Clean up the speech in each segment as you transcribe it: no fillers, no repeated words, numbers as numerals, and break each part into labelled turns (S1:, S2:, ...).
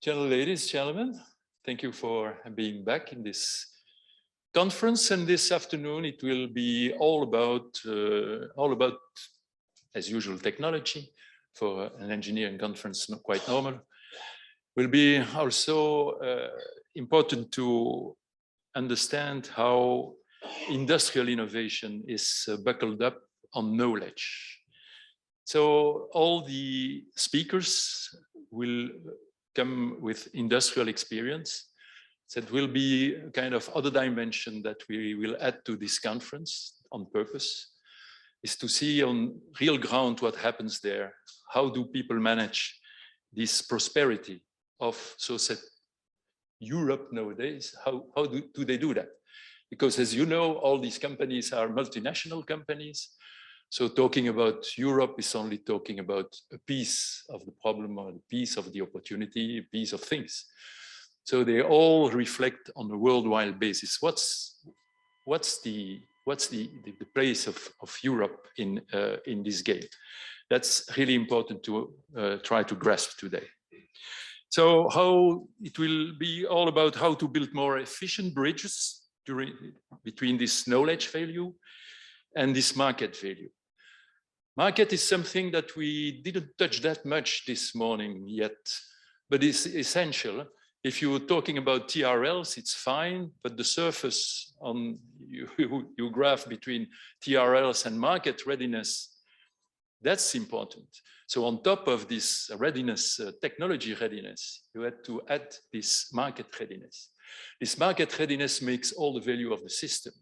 S1: Gentle ladies, gentlemen, thank you for being back in this conference. And this afternoon, it will be all about, as usual, technology. For an engineering conference, not quite normal. Will be also important to understand how industrial innovation is buckled up on knowledge. So all the speakers will come with industrial experience. That will be a kind of other dimension that we will add to this conference on purpose, is to see on real ground what happens there. How do people manage this prosperity of, so said, Europe nowadays? How do they do that? Because as you know, all these companies are multinational companies. So talking about Europe is only talking about a piece of the problem or a piece of the opportunity, a piece of things. So they all reflect on a worldwide basis. What's the place of Europe in this game? That's really important to try to grasp today. So how it will be all about how to build more efficient bridges between this knowledge value and this market value. Market is something that we didn't touch that much this morning yet, but it's essential. If you're talking about TRLs, it's fine, but the surface on you graph between TRLs and market readiness, that's important. So on top of this readiness, technology readiness, you had to add this market readiness. This market readiness makes all the value of the system.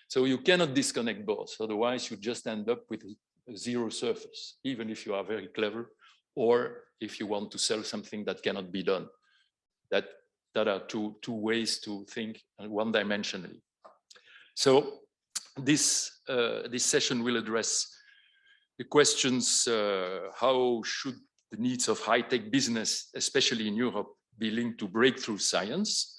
S1: So you cannot disconnect both, otherwise you just end up with a zero surface, even if you are very clever, or if you want to sell something that cannot be done. That are two ways to think one-dimensionally. So this session will address the questions, how should the needs of high-tech business, especially in Europe, be linked to breakthrough science,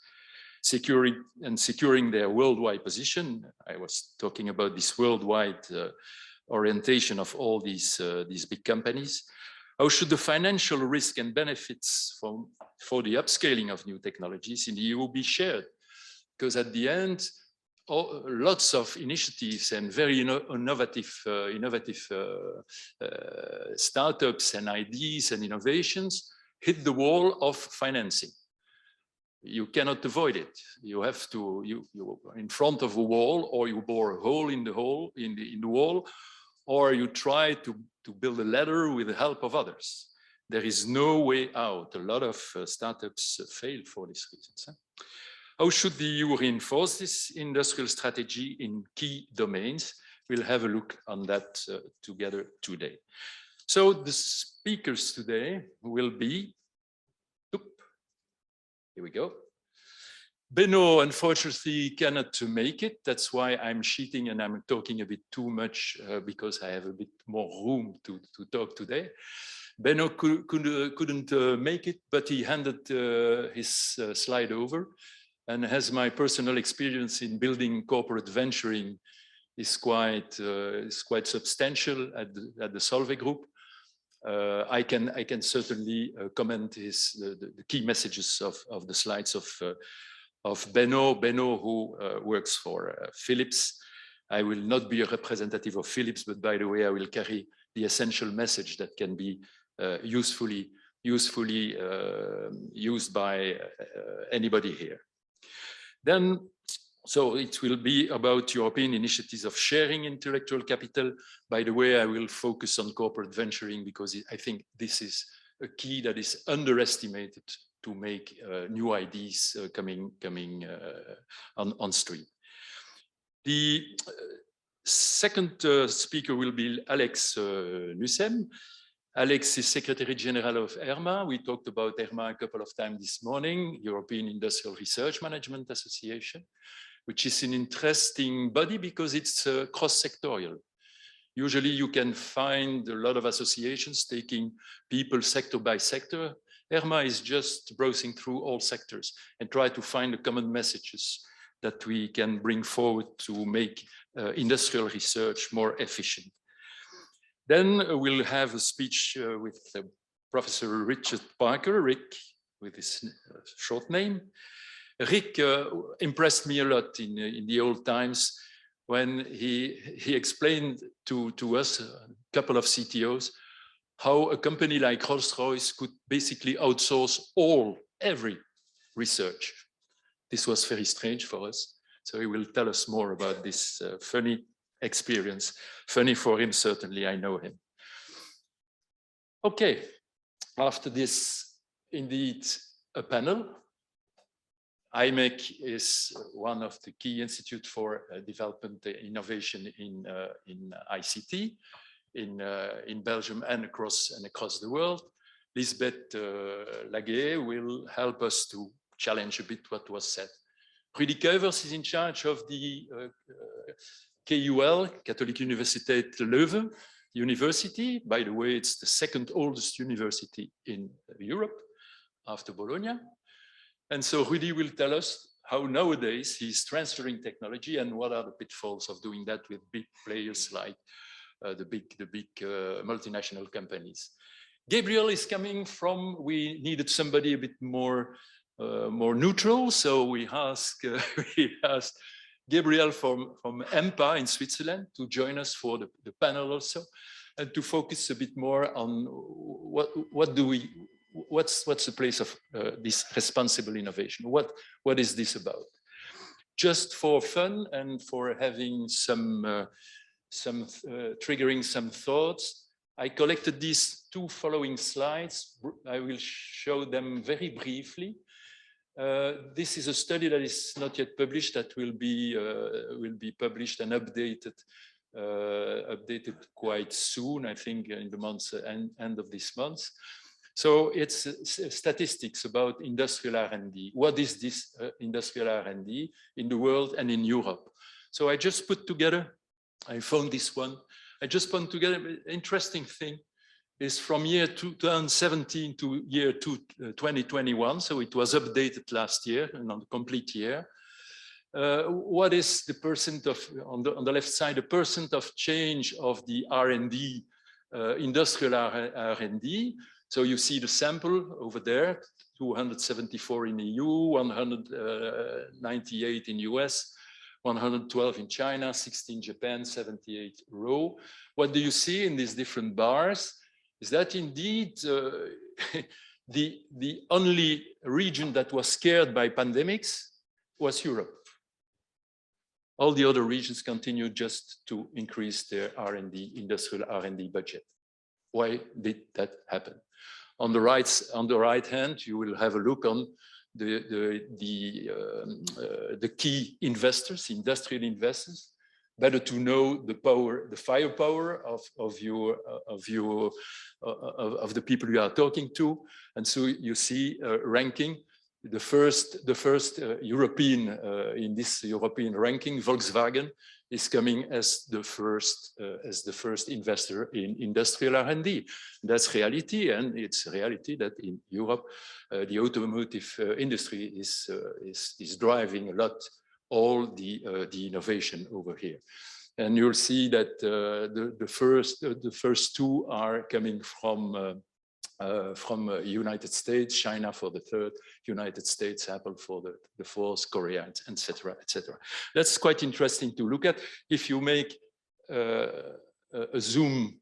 S1: securing their worldwide position. I was talking about this worldwide orientation of all these big companies. How should the financial risk and benefits for the upscaling of new technologies in the EU be shared? Because at the end, lots of initiatives and very innovative startups and ideas and innovations hit the wall of financing. You cannot avoid it. You have to, you in front of a wall, or you bore a hole in the wall, or you try to build a ladder with the help of others. There is no way out. A lot of startups fail for these reasons. How should the EU reinforce this industrial strategy in key domains? We'll have a look on that together today. So the speakers today will be, here we go. Benno, unfortunately, cannot make it. That's why I'm cheating and I'm talking a bit too much because I have a bit more room to talk today. Benno couldn't make it, but he handed his slide over. And as my personal experience in building corporate venturing is quite substantial at the Solvay Group, I can certainly comment the key messages of the slides of Benno. Benno, who works for Philips. I will not be a representative of Philips, but by the way, I will carry the essential message that can be usefully used by anybody here. Then, so it will be about European initiatives of sharing intellectual capital. By the way, I will focus on corporate venturing because I think this is a key that is underestimated to make new ideas coming on stream. The second speaker will be Alex Nussem. Alex is Secretary General of ERMA. We talked about ERMA a couple of times this morning, European Industrial Research Management Association, which is an interesting body because it's cross-sectorial. Usually you can find a lot of associations taking people sector by sector. ERMA is just browsing through all sectors and try to find the common messages that we can bring forward to make industrial research more efficient. Then we'll have a speech with Professor Richard Parker. Rick with his short name. Rick impressed me a lot in the old times when he explained to us, a couple of CTOs, how a company like Rolls-Royce could basically outsource every research. This was very strange for us. So he will tell us more about this funny experience. Funny for him, certainly, I know him. Okay, after this, indeed, a panel. IMEC is one of the key institutes for development innovation in ICT in Belgium and across the world. Lisbeth Laguet will help us to challenge a bit what was said. Rudy Kuivers is in charge of the KUL, Katholieke Universiteit Leuven University. By the way, it's the second oldest university in Europe after Bologna. And so Rudy will tell us how nowadays he's transferring technology and what are the pitfalls of doing that with big players like the big multinational companies. Gabriel is coming from, we needed somebody a bit more neutral, so we asked Gabriel from EMPA in Switzerland to join us for the panel also, and to focus a bit more on what's the place of this responsible innovation? What is this about? Just for fun and for having triggering some thoughts, I collected these two following slides. I will show them very briefly. This is a study that is not yet published, that will be published and updated quite soon, I think in the end of this month. So it's statistics about industrial R&D. What is this industrial R&D in the world and in Europe? So I just put together, I found this one. I just put together an interesting thing is from year 2017 to year 2021. So it was updated last year and on the complete year. What is the percent of, on the left side, the percent of change of the R&D, industrial R&D. So you see the sample over there, 274 in EU, 198 in US, 112 in China, 16 Japan, 78 row. What do you see in these different bars? Is that indeed the only region that was scared by pandemics was Europe. All the other regions continued just to increase their R&D, industrial R&D budget. Why did that happen? On the right hand, you will have a look on the key investors, industrial investors. Better to know the power, the firepower of the people you are talking to, and so you see ranking. The first European in this European ranking, Volkswagen, is coming as the first investor in industrial R&D. That's reality, and it's a reality that in Europe, the automotive industry is driving a lot all the innovation over here. And you'll see that the first two are coming from United States, China for the third, United States, Apple for the fourth, Korea, etc., etc. That's quite interesting to look at. If you make a zoom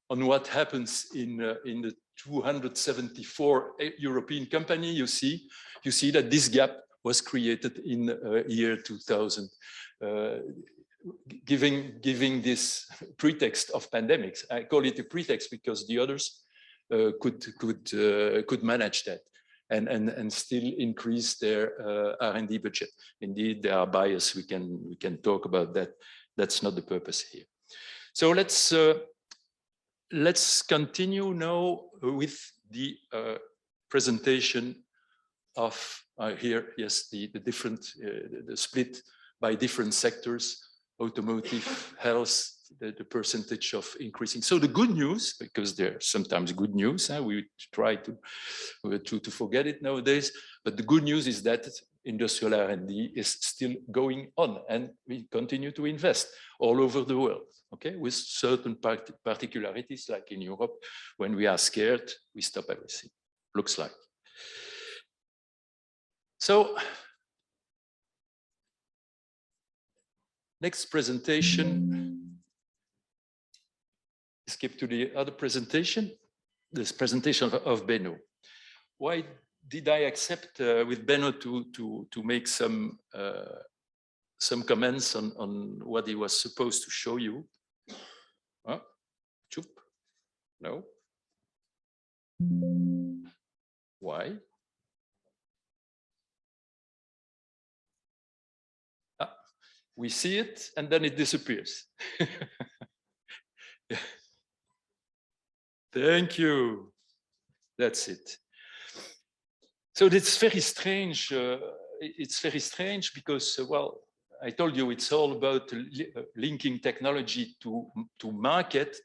S1: on what happens in the 274 European company, you see that this gap was created in year 2000, giving this pretext of pandemics. I call it a pretext because the others could manage that and still increase their R&D budget. Indeed, there are bias. We can talk about that. That's not the purpose here. So let's continue now with the presentation of here. Yes, the different the split by different sectors: automotive, health. The percentage of increasing. So the good news, because there's sometimes good news, we try to forget it nowadays, but the good news is that industrial R&D is still going on, and we continue to invest all over the world, okay, with certain particularities, like in Europe, when we are scared, we stop everything, looks like. So, next presentation. Skip to the other presentation. This presentation of Benno. Why did I accept with Benno to make some comments on what he was supposed to show you? Huh? Choop. No. Why? We see it and then it disappears. Thank you. That's it. So it's very strange. It's very strange because, well, I told you it's all about linking technology to market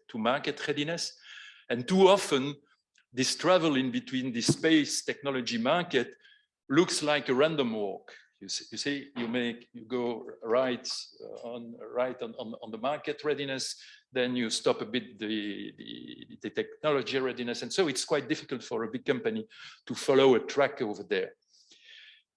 S1: readiness. And too often, this travel in between the space technology market looks like a random walk. You see, you go right on the market readiness, then you stop a bit the technology readiness, and so it's quite difficult for a big company to follow a track over there.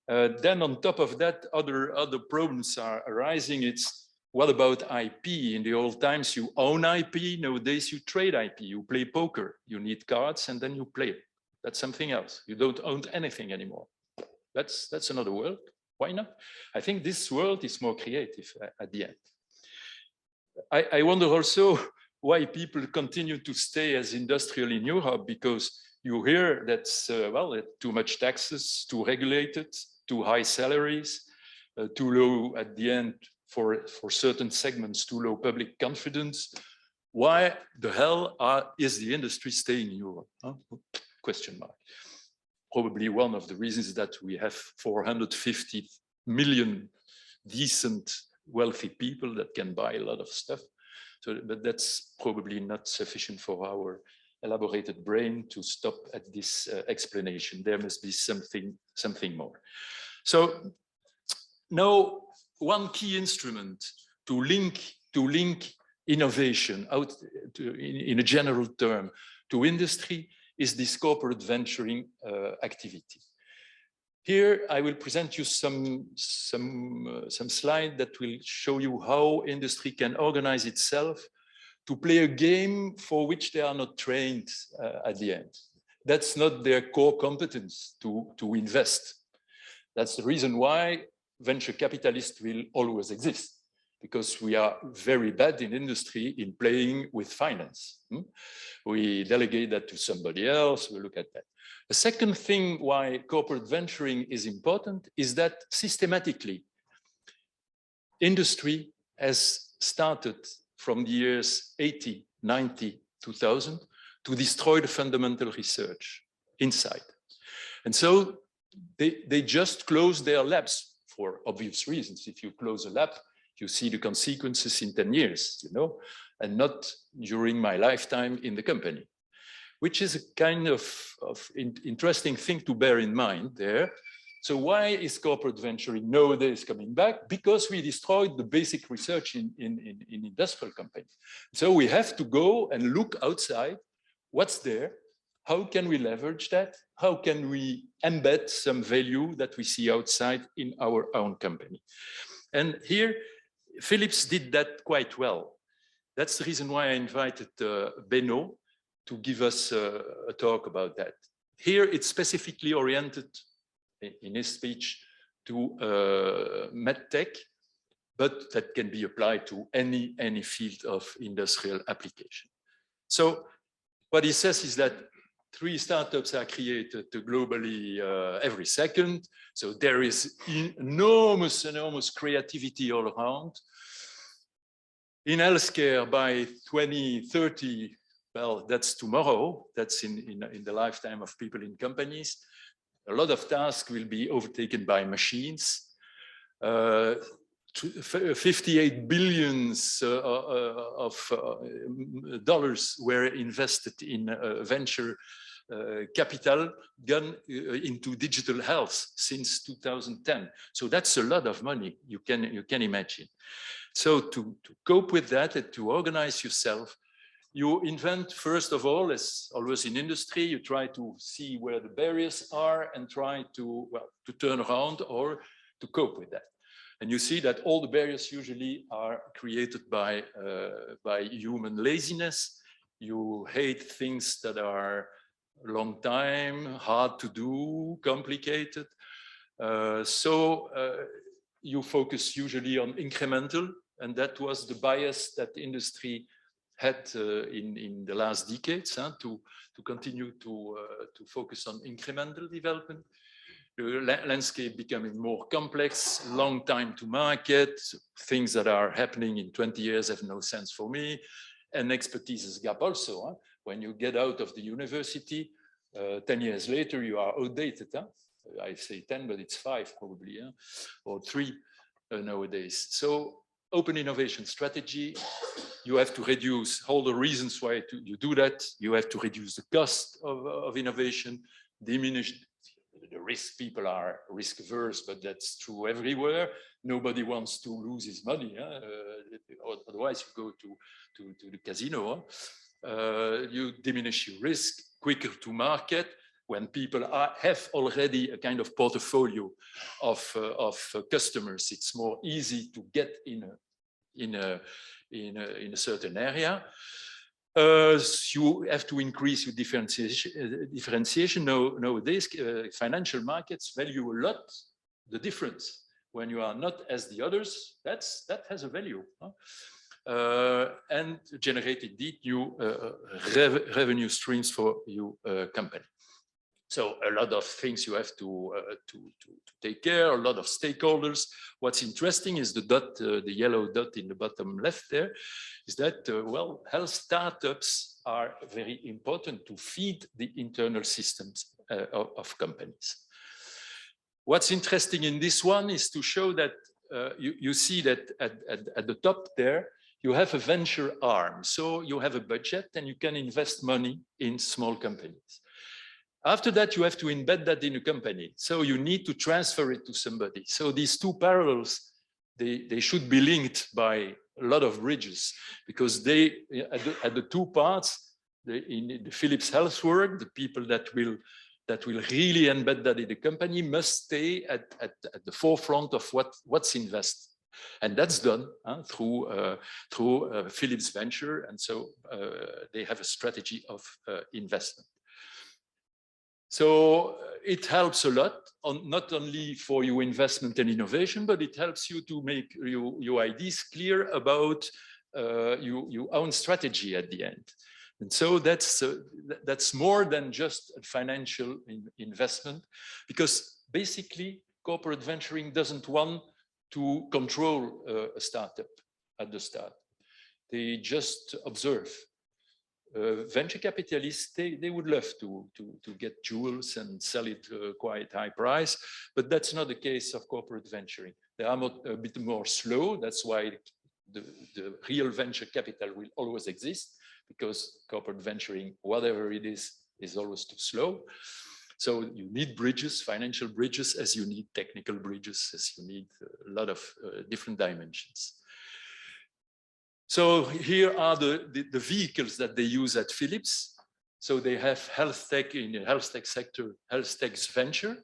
S1: Then on top of that, other problems are arising. It's what about IP? In the old times, you own IP. Nowadays, you trade IP. You play poker. You need cards, and then you play. That's something else. You don't own anything anymore. That's another world. Why not? I think this world is more creative at the end. I wonder also why people continue to stay as industrial in Europe, because you hear that's, well, too much taxes, too regulated, too high salaries, too low at the end for certain segments, too low public confidence. Why the hell is the industry staying in Europe? Huh? Question mark. Probably one of the reasons is that we have 450 million decent, wealthy people that can buy a lot of stuff. So, but that's probably not sufficient for our elaborated brain to stop at this explanation. There must be something more. So now, one key instrument to link innovation out in a general term to industry is this corporate venturing activity. Here, I will present you some slide that will show you how industry can organize itself to play a game for which they are not trained at the end. That's not their core competence to invest. That's the reason why venture capitalists will always exist, because we are very bad in industry in playing with finance. We delegate that to somebody else, we look at that. The second thing why corporate venturing is important is that systematically, industry has started from the years 80, 90, 2000 to destroy the fundamental research inside. And so they just closed their labs for obvious reasons. If you close a lab, you see the consequences in 10 years, you know, and not during my lifetime in the company, which is a kind of interesting thing to bear in mind there. So why is corporate venturing nowadays coming back? Because we destroyed the basic research in industrial companies. So we have to go and look outside, what's there, how can we leverage that? How can we embed some value that we see outside in our own company? And here, Philips did that quite well. That's the reason why I invited Benno to give us a talk about that. Here, it's specifically oriented in his speech to medtech, but that can be applied to any field of industrial application. So what he says is that 3 startups are created globally every second. So there is enormous creativity all around. In healthcare, by 2030, well, that's tomorrow. That's in the lifetime of people in companies. A lot of tasks will be overtaken by machines. 58 billion of dollars were invested in venture capital gone into digital health since 2010. So that's a lot of money, you can imagine. So to cope with that and to organize yourself, You invent, first of all, as always in industry, you try to see where the barriers are and try to, well, to turn around or to cope with that. And you see that all the barriers usually are created by human laziness. You hate things that are a long time, hard to do, complicated. So you focus usually on incremental, and that was the bias that the industry had in the last decades, to continue to focus on incremental development. The landscape becoming more complex, long time to market, things that are happening in 20 years have no sense for me, and expertise gap also. When you get out of the university, 10 years later, you are outdated. I say 10, but it's 5 probably, or 3 nowadays. So open innovation strategy, you have to reduce all the reasons why you do that. You have to reduce the cost of innovation, diminish the risk. People are risk averse, but that's true everywhere. Nobody wants to lose his money. Otherwise, you go to the casino. You diminish your risk, quicker to market. When people have already a kind of portfolio of customers, it's more easy to get in a certain area. You have to increase your differentiation. Nowadays, financial markets value a lot the difference. When you are not as the others, that has a value. And generate indeed new revenue streams for your company. So a lot of things you have to take care, a lot of stakeholders. What's interesting is the dot, the yellow dot in the bottom left there, is that, well, health startups are very important to feed the internal systems of companies. What's interesting in this one is to show that you see that at the top there, you have a venture arm. So you have a budget and you can invest money in small companies. After that, you have to embed that in a company. So you need to transfer it to somebody. So these two parallels, they should be linked by a lot of bridges, because they, at the two parts, in the Philips Health work, the people that will really embed that in the company must stay at the forefront of what's invested. And that's done through Philips Venture. And so they have a strategy of investment. So it helps a lot, not only for your investment and innovation, but it helps you to make your ideas clear about your own strategy at the end. And so that's more than just a financial investment, because basically corporate venturing doesn't want to control a startup at the start. They just observe. Venture capitalists, they would love to get jewels and sell it quite high price, but that's not the case of corporate venturing. They are a bit more slow. That's why the real venture capital will always exist, because corporate venturing, whatever it is always too slow. So you need bridges, financial bridges, as you need technical bridges, as you need a lot of different dimensions. So here are the vehicles that they use at Philips. So they have health tech in the health tech sector, health tech venture.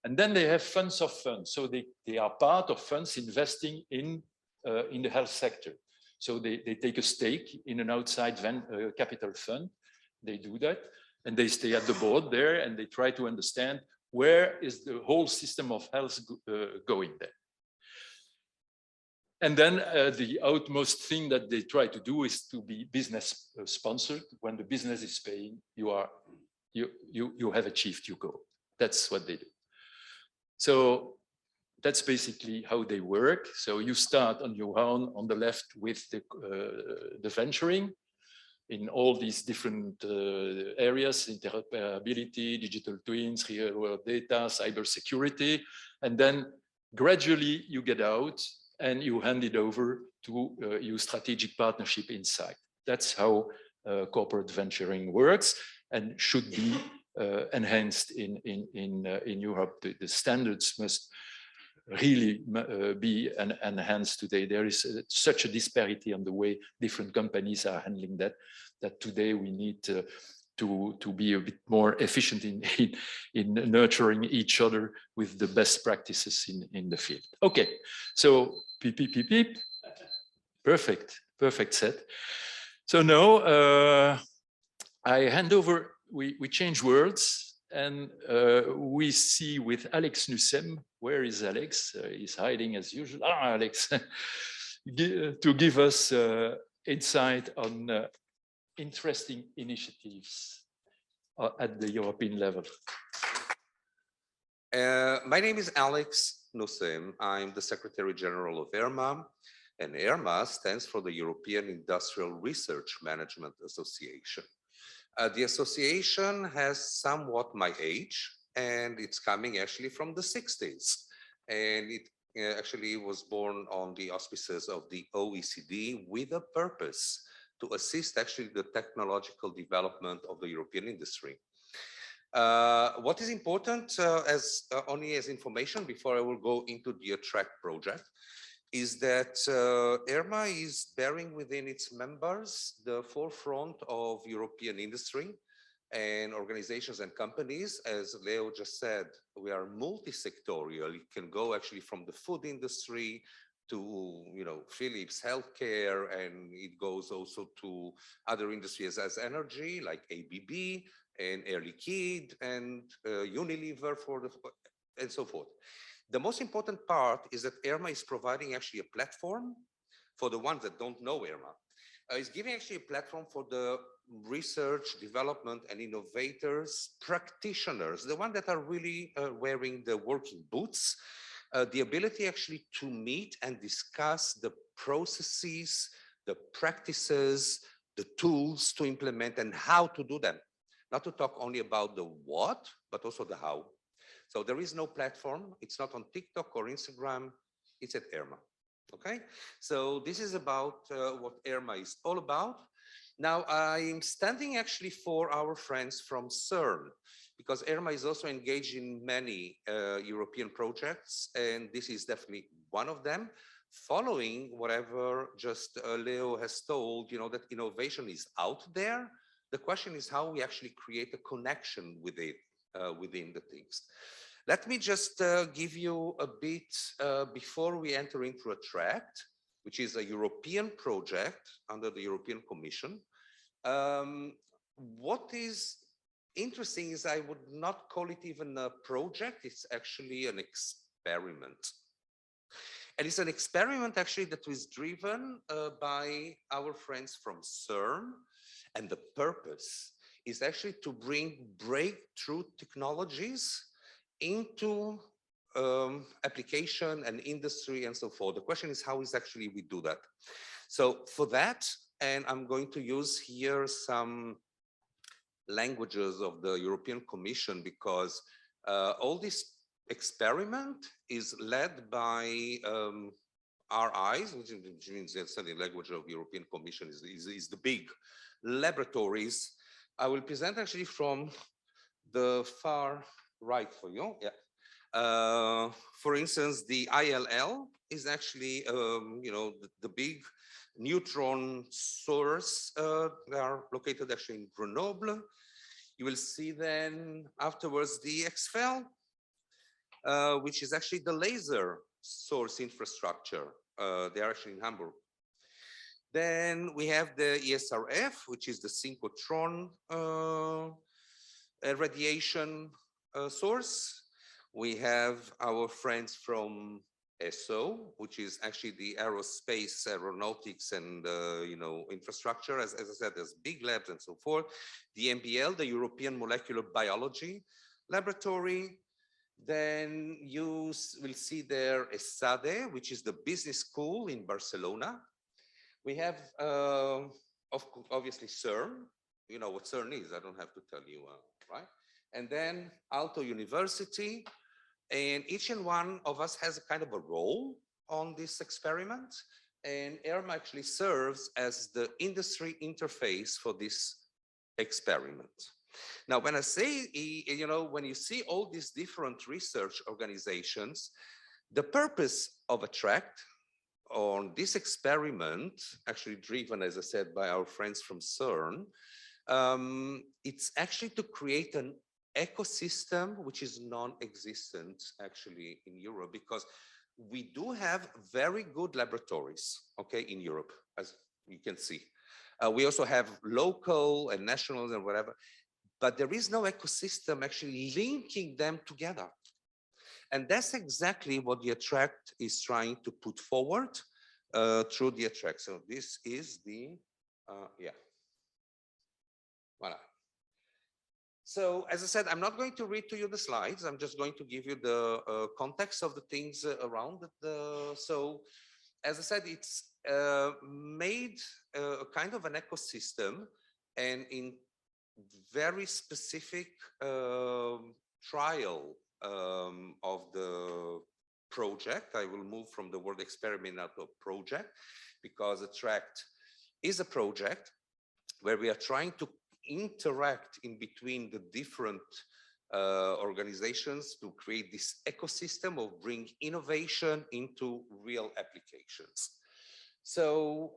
S1: And then they have funds of funds. So they are part of funds investing in the health sector. So they take a stake in an outside capital fund. They do that. And they stay at the board there and they try to understand where is the whole system of health going there. And then the utmost thing that they try to do is to be business sponsored. When the business is paying, you have achieved your goal. That's what they do. So that's basically how they work. So you start on your own on the left with the venturing in all these different areas: interoperability, digital twins, real world data, cybersecurity, and then gradually you get out and you hand it over to your strategic partnership inside. That's how corporate venturing works and should be enhanced in Europe. The standards really be enhanced today. There is such a disparity on the way different companies are handling that today we need to be a bit more efficient in nurturing each other with the best practices in the field. Okay, so beep, beep, beep, beep. Perfect set. So now I hand over, we change words, and we see with Alex Nussem. Where is Alex? He's hiding as usual. Ah, Alex, to give us insight on interesting initiatives at the European level.
S2: My name is Alex Nussem. I'm the Secretary General of ERMA, and ERMA stands for the European Industrial Research Management Association. The association has somewhat my age, and it's coming actually from the 60s. And it actually was born on the auspices of the OECD with a purpose to assist actually the technological development of the European industry. What is important only as information before I will go into the Attract project is that ERMA is bearing within its members the forefront of European industry and organizations and companies. As Leo just said, we are multi-sectorial. It can go actually from the food industry to Philips healthcare, and it goes also to other industries as energy like ABB and Air Liquide and Unilever and so forth. The most important part is that ERMA is providing actually a platform for the ones that don't know ERMA. It's giving actually a platform for the research, development, and innovators, practitioners, the ones that are really wearing the working boots, the ability actually to meet and discuss the processes, the practices, the tools to implement and how to do them. Not to talk only about the what, but also the how. So there is no platform. It's not on TikTok or Instagram. It's at ERMA. Okay, so this is about what ERMA is all about. Now I'm standing actually for our friends from CERN, because ERMA is also engaged in many European projects, and this is definitely one of them. Following whatever just Leo has told, that innovation is out there. The question is how we actually create a connection with it within the things. Let me just give you a bit before we enter into Attract, which is a European project under the European Commission. What is interesting is I would not call it even a project, it's actually an experiment. And it's an experiment actually that was driven by our friends from CERN, and the purpose is actually to bring breakthrough technologies into application and industry and so forth. The question is how is actually we do that? So for that, and I'm going to use here some languages of the European Commission, because all this experiment is led by RIs, which means that's the language of European Commission is the big laboratories. I will present actually from the far right for you. Yeah. For instance, the ILL is actually, the big neutron source. They are located actually in Grenoble. You will see then afterwards the XFEL, which is actually the laser source infrastructure. They are actually in Hamburg. Then we have the ESRF, which is the synchrotron radiation source. We have our friends from ESO, which is actually the aerospace, aeronautics, and infrastructure. As I said, there's big labs and so forth. The MBL, the European Molecular Biology Laboratory. Then you will see there ESADE, which is the business school in Barcelona. We have, obviously, CERN. You know what CERN is, I don't have to tell you, right? And then Aalto University. And each and one of us has a kind of a role on this experiment. And ERMA actually serves as the industry interface for this experiment. Now, when I say, when you see all these different research organizations, The purpose of Attract on this experiment, actually driven, as I said, by our friends from CERN, it's actually to create an ecosystem which is non-existent actually in Europe, because we do have very good laboratories, okay, in Europe, as you can see. We also have local and national and whatever, but there is no ecosystem actually linking them together. And that's exactly what the Attract is trying to put forward through the Attract. So this is the, yeah. Voila. So as I said, I'm not going to read to you the slides. I'm just going to give you the context of the things around it. So as I said, it's made a kind of an ecosystem, and in very specific trial of the project. I will move from the word experiment now to project, because Attract is a project where we are trying to interact in between the different organizations to create this ecosystem of bring innovation into real applications. So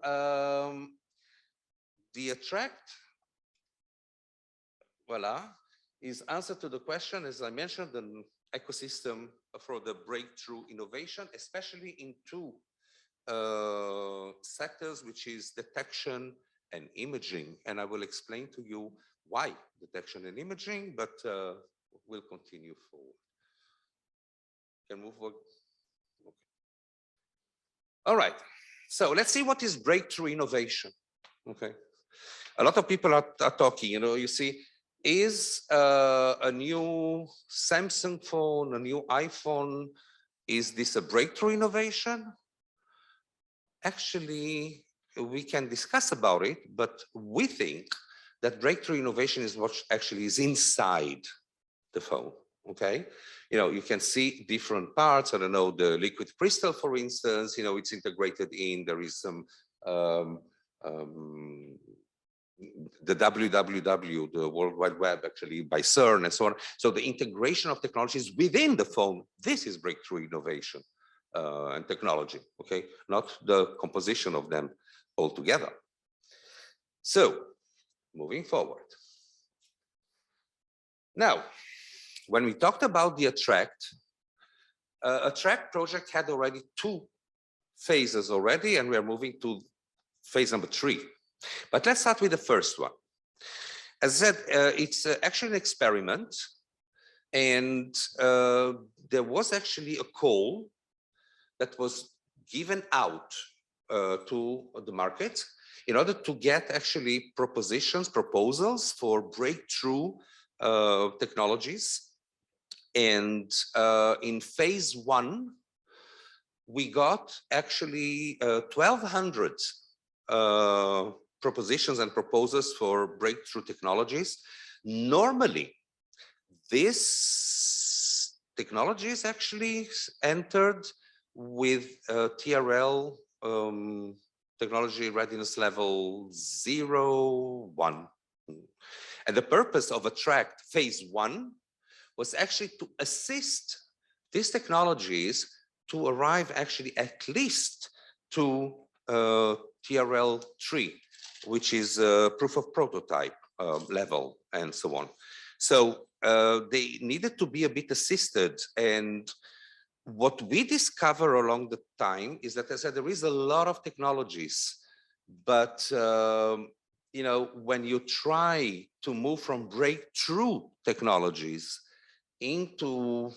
S2: the Attract, voila, is answer to the question, as I mentioned, an ecosystem for the breakthrough innovation, especially in two sectors, which is detection and imaging. And I will explain to you why detection and imaging, but we'll continue forward. Can move forward. Okay. All right. So let's see what is breakthrough innovation. Okay. A lot of people are talking, you see, is a new Samsung phone, a new iPhone, is this a breakthrough innovation? Actually, we can discuss about it, but we think that breakthrough innovation is what actually is inside the phone, okay? You can see different parts. I don't know, the liquid crystal, for instance, it's integrated in, there is some, the WWW, the World Wide Web, actually by CERN and so on. So the integration of technologies within the phone, this is breakthrough innovation and technology, okay? Not the composition of them altogether. So moving forward. Now, when we talked about the Attract, Attract project had already 2 phases already, and we are moving to phase number 3. But let's start with the first one. As I said, it's actually an experiment, and there was actually a call that was given out to the market in order to get actually proposals for breakthrough technologies. And in phase 1, we got actually 1,200 propositions and proposals for breakthrough technologies. Normally, this technology is actually entered with TRL technology readiness level 0, 1. And the purpose of Attract phase 1 was actually to assist these technologies to arrive actually at least to TRL 3, which is proof of prototype level and so on. So they needed to be a bit assisted. And what we discover along the time is that, as I said, there is a lot of technologies, but when you try to move from breakthrough technologies into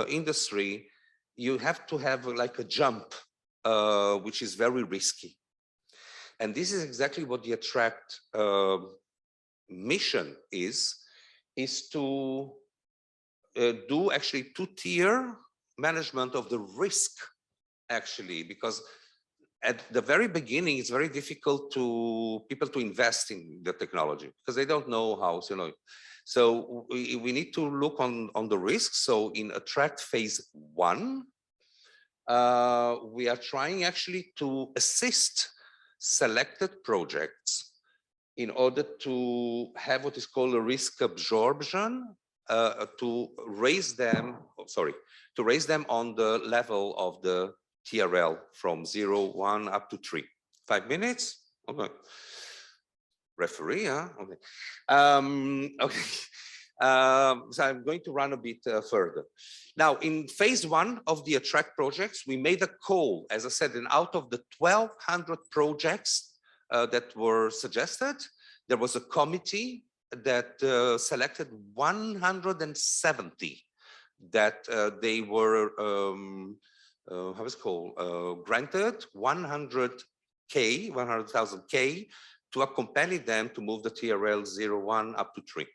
S2: industry, you have to have like a jump, which is very risky. And this is exactly what the Attract mission is to do actually 2-tier management of the risk, actually, because at the very beginning, it's very difficult to people to invest in the technology because they don't know how, So we need to look on the risks. So in Attract phase 1, we are trying actually to assist selected projects in order to have what is called a risk absorption to raise them, to raise them on the level of the TRL from 0, 1 up to 3. 5 minutes? Okay. Referee, huh? Okay. Okay. So I'm going to run a bit further. Now, in phase 1 of the Attract projects, we made a call, as I said, and out of the 1,200 projects that were suggested, there was a committee that selected 170 that they were, how is it called, granted 100,000 K to accompany them to move the TRL 01 up to 3.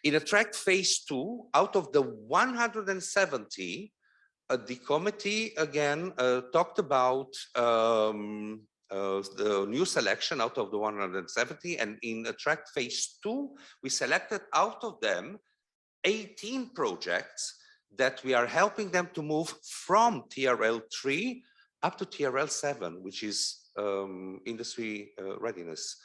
S2: In Attract phase 2, out of the 170, the committee again talked about the new selection out of the 170, and in Attract phase 2, we selected out of them 18 projects that we are helping them to move from TRL 3 up to TRL 7, which is industry readiness.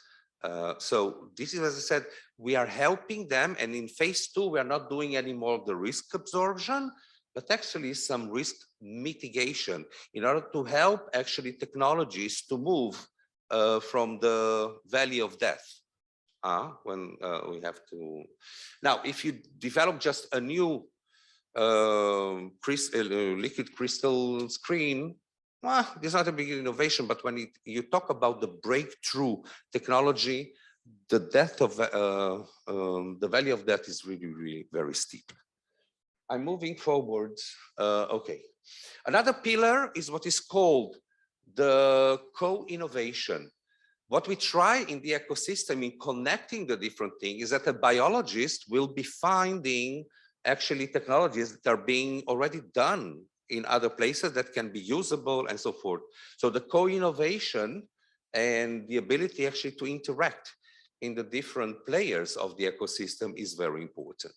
S2: So this is, as I said, we are helping them, and in phase 2, we are not doing any more of the risk absorption, but actually some risk mitigation in order to help actually technologies to move from the valley of death. When we have to. Now, if you develop just a new liquid crystal screen, it's not a big innovation, but when you talk about the breakthrough technology, the death of the valley of death is really, really very steep. I'm moving forward. Okay. Another pillar is what is called the co-innovation. What we try in the ecosystem in connecting the different things is that a biologist will be finding actually technologies that are being already done in other places that can be usable and so forth. So the co-innovation and the ability actually to interact in the different players of the ecosystem is very important.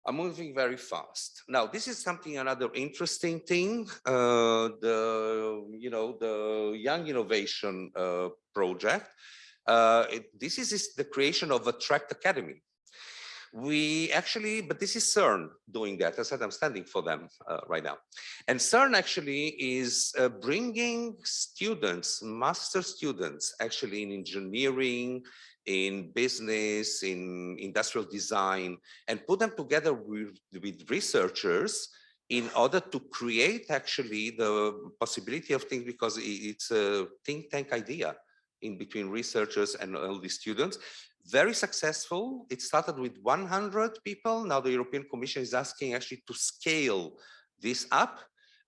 S2: I'm moving very fast. Now, this is something, another interesting thing, the Young Innovation Project. This is the creation of Attract Academy. We actually, but this is CERN doing that. I said I'm standing for them right now. And CERN actually is bringing students, master students, actually in engineering, in business, in industrial design, and put them together with researchers in order to create actually the possibility of things, because it's a think tank idea in between researchers and all the students. Very successful. It started with 100 people. Now the European Commission is asking actually to scale this up.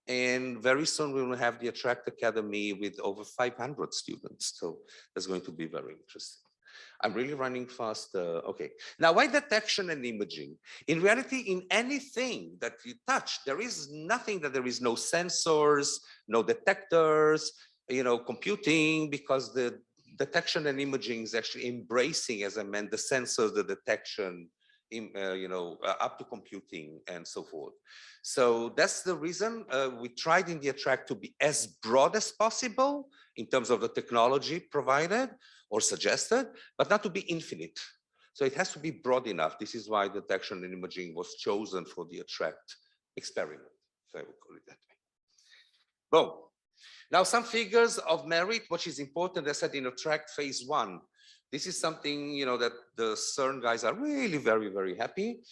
S2: And very soon we will have the Attract Academy with over 500 students. So that's going to be very interesting. I'm really running fast. Okay. Now, why detection and imaging? In reality, in anything that you touch, there is nothing that there is no sensors, no detectors, computing, because the detection and imaging is actually embracing, as I meant, the sensors, the detection, up to computing and so forth. So that's the reason we tried in the Attract to be as broad as possible in terms of the technology provided or suggested, but not to be infinite. So it has to be broad enough. This is why detection and imaging was chosen for the Attract experiment, if I would call it that way. Boom. Now, some figures of merit, which is important, as I said, in Attract phase 1. This is something, that the CERN guys are really very, very happy.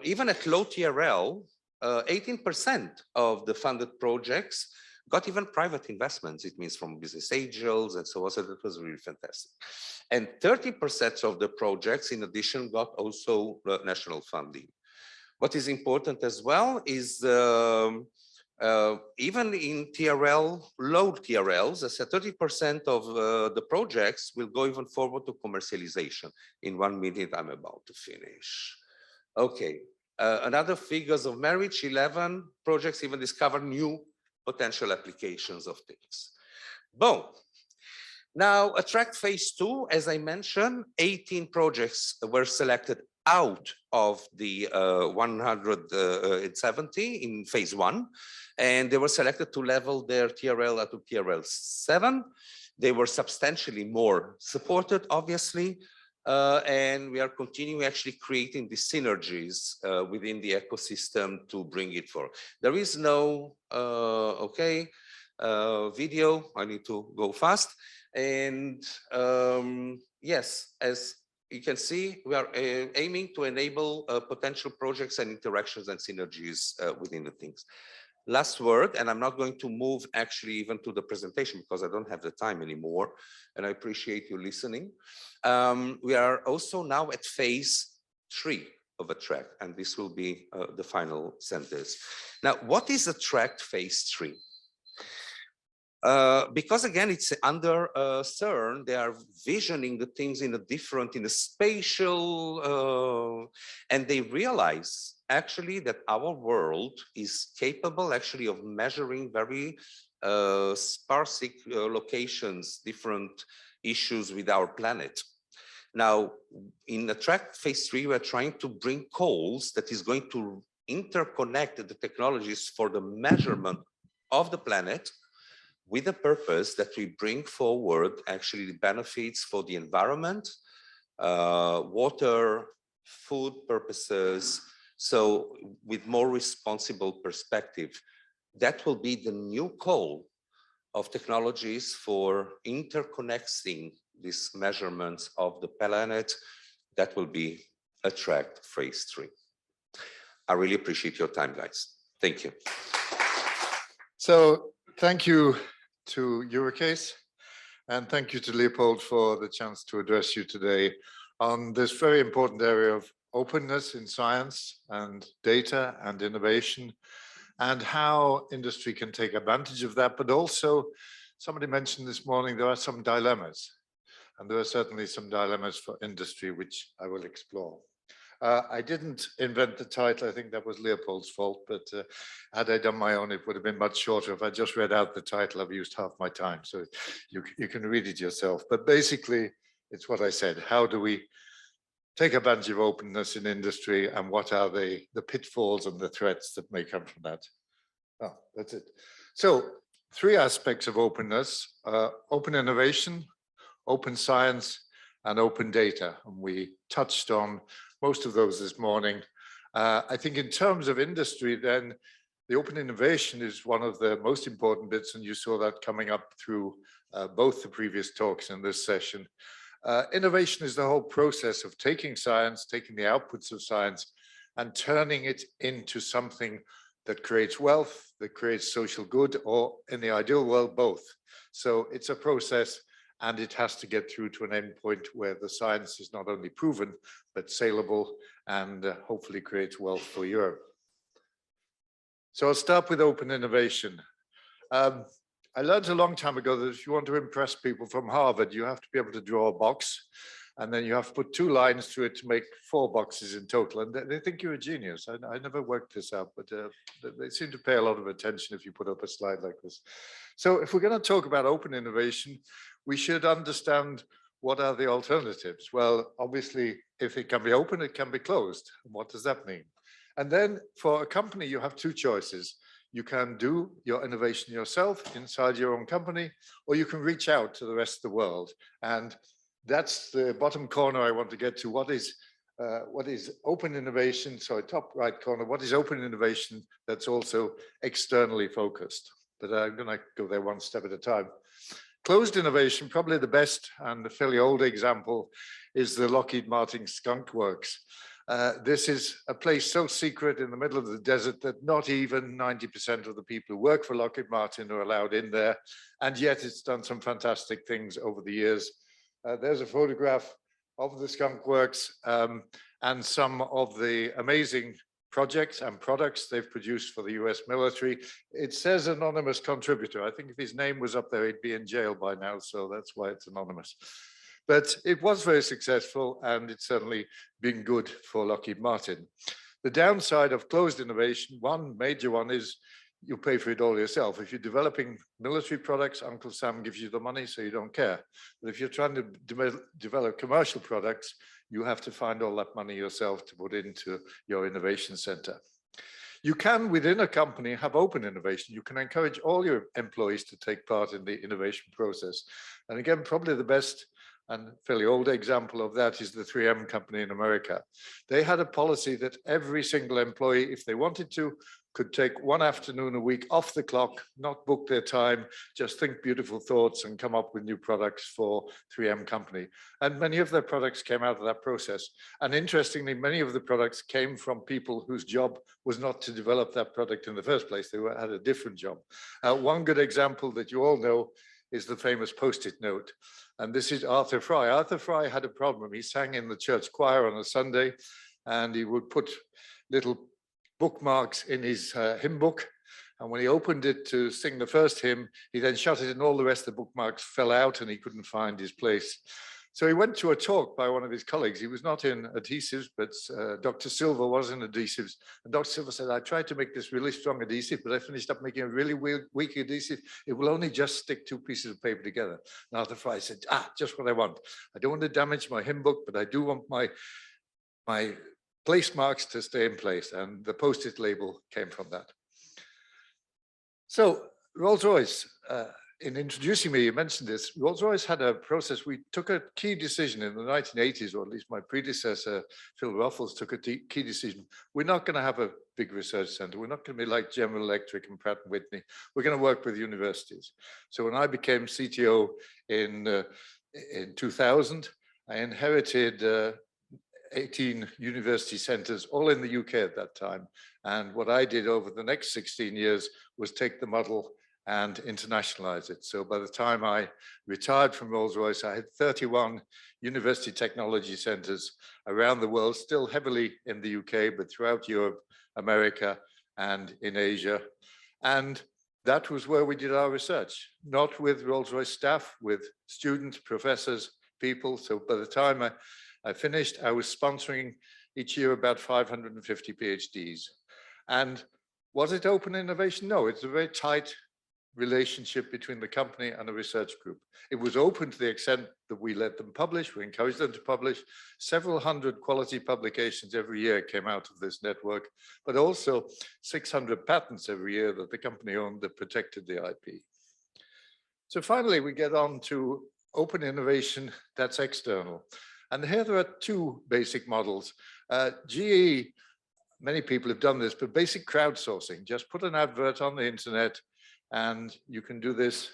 S2: Even at low TRL, 18% of the funded projects got even private investments. It means from business angels and so on. So that was really fantastic. And 30% of the projects, in addition, got also national funding. What is important as well is even in TRL, low TRLs, I said 30% of the projects will go even forward to commercialization. In 1 minute, I'm about to finish. Okay, another figures of merit, 11 projects even discover new potential applications of things. Boom. Now, Attract phase 2, as I mentioned, 18 projects were selected out of the 170 in phase 1, and they were selected to level their TRL up to TRL 7. They were substantially more supported, obviously. and we are continuing actually creating the synergies within the ecosystem to bring it forward. There is no, video, I need to go fast. And yes, as you can see, we are aiming to enable potential projects and interactions and synergies within the things. Last word, and I'm not going to move actually even to the presentation because I don't have the time anymore, and I appreciate you listening. We are also now at phase 3 of Attract, and this will be the final sentence. Now, what is Attract phase 3? Because again, it's under CERN, they are visioning the things in a spatial, and they realize actually that our world is capable actually of measuring very sparse locations, different issues with our planet. Now, in Attract phase 3, we're trying to bring calls that is going to interconnect the technologies for the measurement of the planet with the purpose that we bring forward actually the benefits for the environment, water, food purposes. So with more responsible perspective, that will be the new call of technologies for interconnecting these measurements of the planet. That will be Attract phase 3. I really appreciate your time, guys. Thank you.
S3: So thank you to Eurocase, and thank you to Leopold for the chance to address you today on this very important area of openness in science and data and innovation, and how industry can take advantage of that. But also, somebody mentioned this morning, there are some dilemmas, and there are certainly some dilemmas for industry, which I will explore. I didn't invent the title. I think that was Leopold's fault, but had I done my own, it would have been much shorter. If I just read out the title, I've used half my time, so you can read it yourself. But basically, it's what I said. How do we take advantage of openness in industry, and what are the pitfalls and the threats that may come from that? Oh, that's it. So 3 aspects of openness: open innovation, open science, and open data. And we touched on most of those this morning. I think in terms of industry, then the open innovation is one of the most important bits, and you saw that coming up through both the previous talks in this session. Innovation is the whole process of taking science, taking the outputs of science, and turning it into something that creates wealth, that creates social good, or in the ideal world, both. So it's a process, and it has to get through to an end point where the science is not only proven, but saleable, and hopefully creates wealth for Europe. So I'll start with open innovation. I learned a long time ago that if you want to impress people from Harvard, you have to be able to draw a box, and then you have to put 2 lines through it to make 4 boxes in total. And they think you're a genius. I never worked this out, but they seem to pay a lot of attention if you put up a slide like this. So if we're going to talk about open innovation, we should understand what are the alternatives. Well, obviously, if it can be open, it can be closed. What does that mean? And then for a company, you have 2 choices. You can do your innovation yourself inside your own company, or you can reach out to the rest of the world. And that's the bottom corner I want to get to. What is open innovation? So top right corner, what is open innovation that's also externally focused? But I'm going to go there one step at a time. Closed innovation, probably the best and the fairly old example is the Lockheed Martin Skunk Works. This is a place so secret in the middle of the desert that not even 90% of the people who work for Lockheed Martin are allowed in there. And yet it's done some fantastic things over the years. There's a photograph of the Skunk Works and some of the amazing projects and products they've produced for the US military. It says anonymous contributor. I think if his name was up there, he'd be in jail by now. So that's why it's anonymous. But it was very successful, and it's certainly been good for Lockheed Martin. The downside of closed innovation, one major one, is you pay for it all yourself. If you're developing military products, Uncle Sam gives you the money, so you don't care. But if you're trying to develop commercial products, you have to find all that money yourself to put into your innovation center. You can, within a company, have open innovation. You can encourage all your employees to take part in the innovation process. And again, probably the best and fairly old example of that is the 3M company in America. They had a policy that every single employee, if they wanted to, could take one afternoon a week off the clock, not book their time, just think beautiful thoughts and come up with new products for 3M company. And many of their products came out of that process. And interestingly, many of the products came from people whose job was not to develop that product in the first place. They had a different job. One good example that you all know is the famous Post-it note. And this is Arthur Fry. Arthur Fry had a problem. He sang in the church choir on a Sunday, and he would put little bookmarks in his hymn book. And when he opened it to sing the first hymn, he then shut it and all the rest of the bookmarks fell out and he couldn't find his place. So he went to a talk by one of his colleagues. He was not in adhesives, but Dr. Silver was in adhesives. And Dr. Silver said, I tried to make this really strong adhesive, but I finished up making a really weak adhesive. It will only just stick two pieces of paper together. And Arthur Fry said, just what I want. I don't want to damage my hymn book, but I do want my place marks to stay in place, and the Post-it label came from that. So Rolls-Royce, in introducing me, you mentioned this, Rolls-Royce had a process. We took a key decision in the 1980s, or at least my predecessor, Phil Ruffles, took a key decision. We're not going to have a big research center. We're not going to be like General Electric and Pratt & Whitney. We're going to work with universities. So when I became CTO in 2000, I inherited 18 university centers, all in the UK at that time. And what I did over the next 16 years was take the model and internationalize it. So by the time I retired from Rolls-Royce, I had 31 university technology centers around the world, still heavily in the UK, but throughout Europe, America, and in Asia. And that was where we did our research, not with Rolls-Royce staff, with students, professors, people. So by the time I finished, I was sponsoring each year about 550 PhDs. And was it open innovation? No, it's a very tight relationship between the company and a research group. It was open to the extent that we let them publish, we encouraged them to publish. Several hundred quality publications every year came out of this network, but also 600 patents every year that the company owned that protected the IP. So finally, we get on to open innovation that's external. And here there are two basic models. GE, many people have done this, but basic crowdsourcing, just put an advert on the internet and you can do this.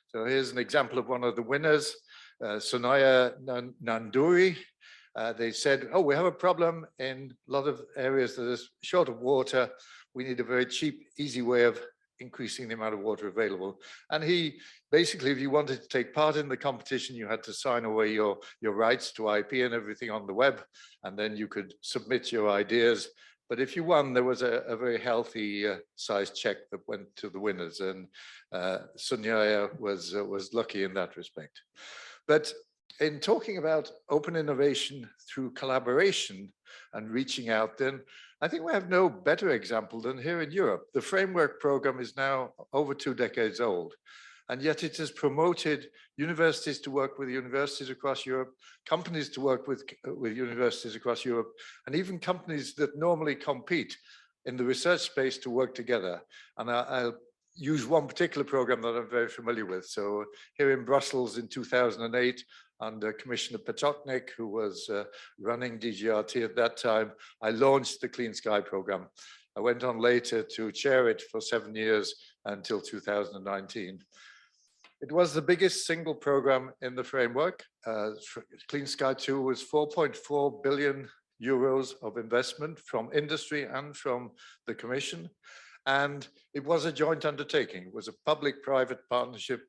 S3: So here's an example of one of the winners, Sonoya Nanduri. They said, oh, we have a problem in a lot of areas that are short of water. We need a very cheap, easy way of increasing the amount of water available. And he basically, if you wanted to take part in the competition, you had to sign away your rights to IP and everything on the web, and then you could submit your ideas. But if you won, there was a very healthy size check that went to the winners, and Sonoya was lucky in that respect. But in talking about open innovation through collaboration and reaching out, then I think we have no better example than here in Europe. The framework program is now over 2 decades old, and yet it has promoted universities to work with universities across Europe, companies to work with universities across Europe, and even companies that normally compete in the research space to work together. And I'll use one particular program that I'm very familiar with. So here in Brussels in 2008, under Commissioner Potocnik, who was running DGRT at that time, I launched the Clean Sky program. I went on later to chair it for 7 years until 2019. It was the biggest single program in the framework. Clean Sky 2 was 4.4 billion euros of investment from industry and from the Commission. And it was a joint undertaking. It was a public-private partnership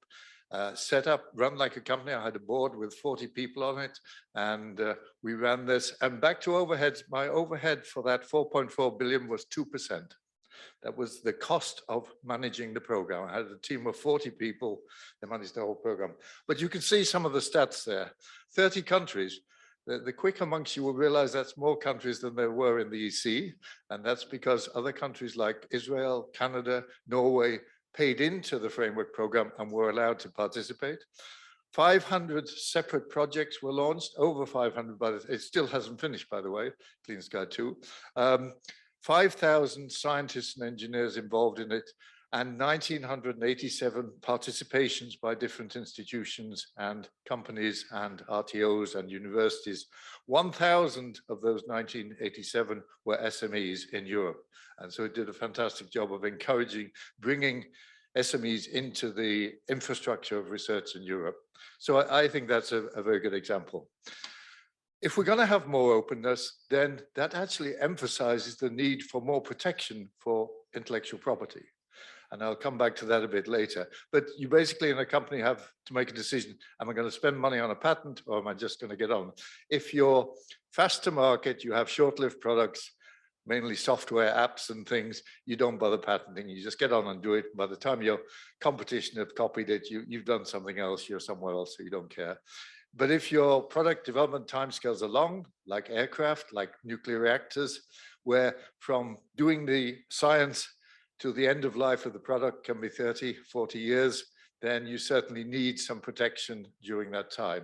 S3: set up, run like a company. I had a board with 40 people on it, and we ran this. And back to overheads, my overhead for that 4.4 billion was 2%. That was the cost of managing the program. I had a team of 40 people that managed the whole program. But you can see some of the stats there. 30 countries. The quick amongst you will realize that's more countries than there were in the EC. And that's because other countries like Israel, Canada, Norway paid into the framework program and were allowed to participate. 500 separate projects were launched, over 500, but it still hasn't finished, by the way, Clean Sky 2. 5,000 scientists and engineers involved in it. and 1,987 participations by different institutions and companies and RTOs and universities. 1,000 of those 1987 were SMEs in Europe. And so it did a fantastic job of encouraging, bringing SMEs into the infrastructure of research in Europe. So I think that's a very good example. If we're going to have more openness, then that actually emphasizes the need for more protection for intellectual property. And I'll come back to that a bit later. But you basically in a company have to make a decision, am I going to spend money on a patent or am I just going to get on? If you're fast to market, you have short-lived products, mainly software apps and things, you don't bother patenting, you just get on and do it. By the time your competition have copied it, you've done something else, you're somewhere else, so you don't care. But if your product development timescales are long, like aircraft, like nuclear reactors, where from doing the science to the end of life of the product can be 30, 40 years, then you certainly need some protection during that time.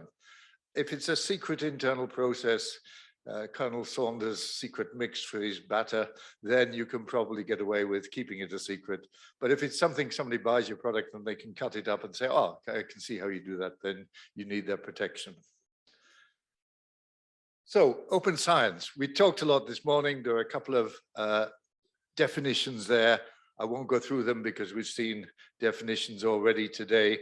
S3: If it's a secret internal process, Colonel Saunders' secret mix for his batter, then you can probably get away with keeping it a secret. But if it's something somebody buys your product and they can cut it up and say, oh, I can see how you do that, then you need that protection. So open science, we talked a lot this morning. There are a couple of definitions there. I won't go through them because we've seen definitions already today.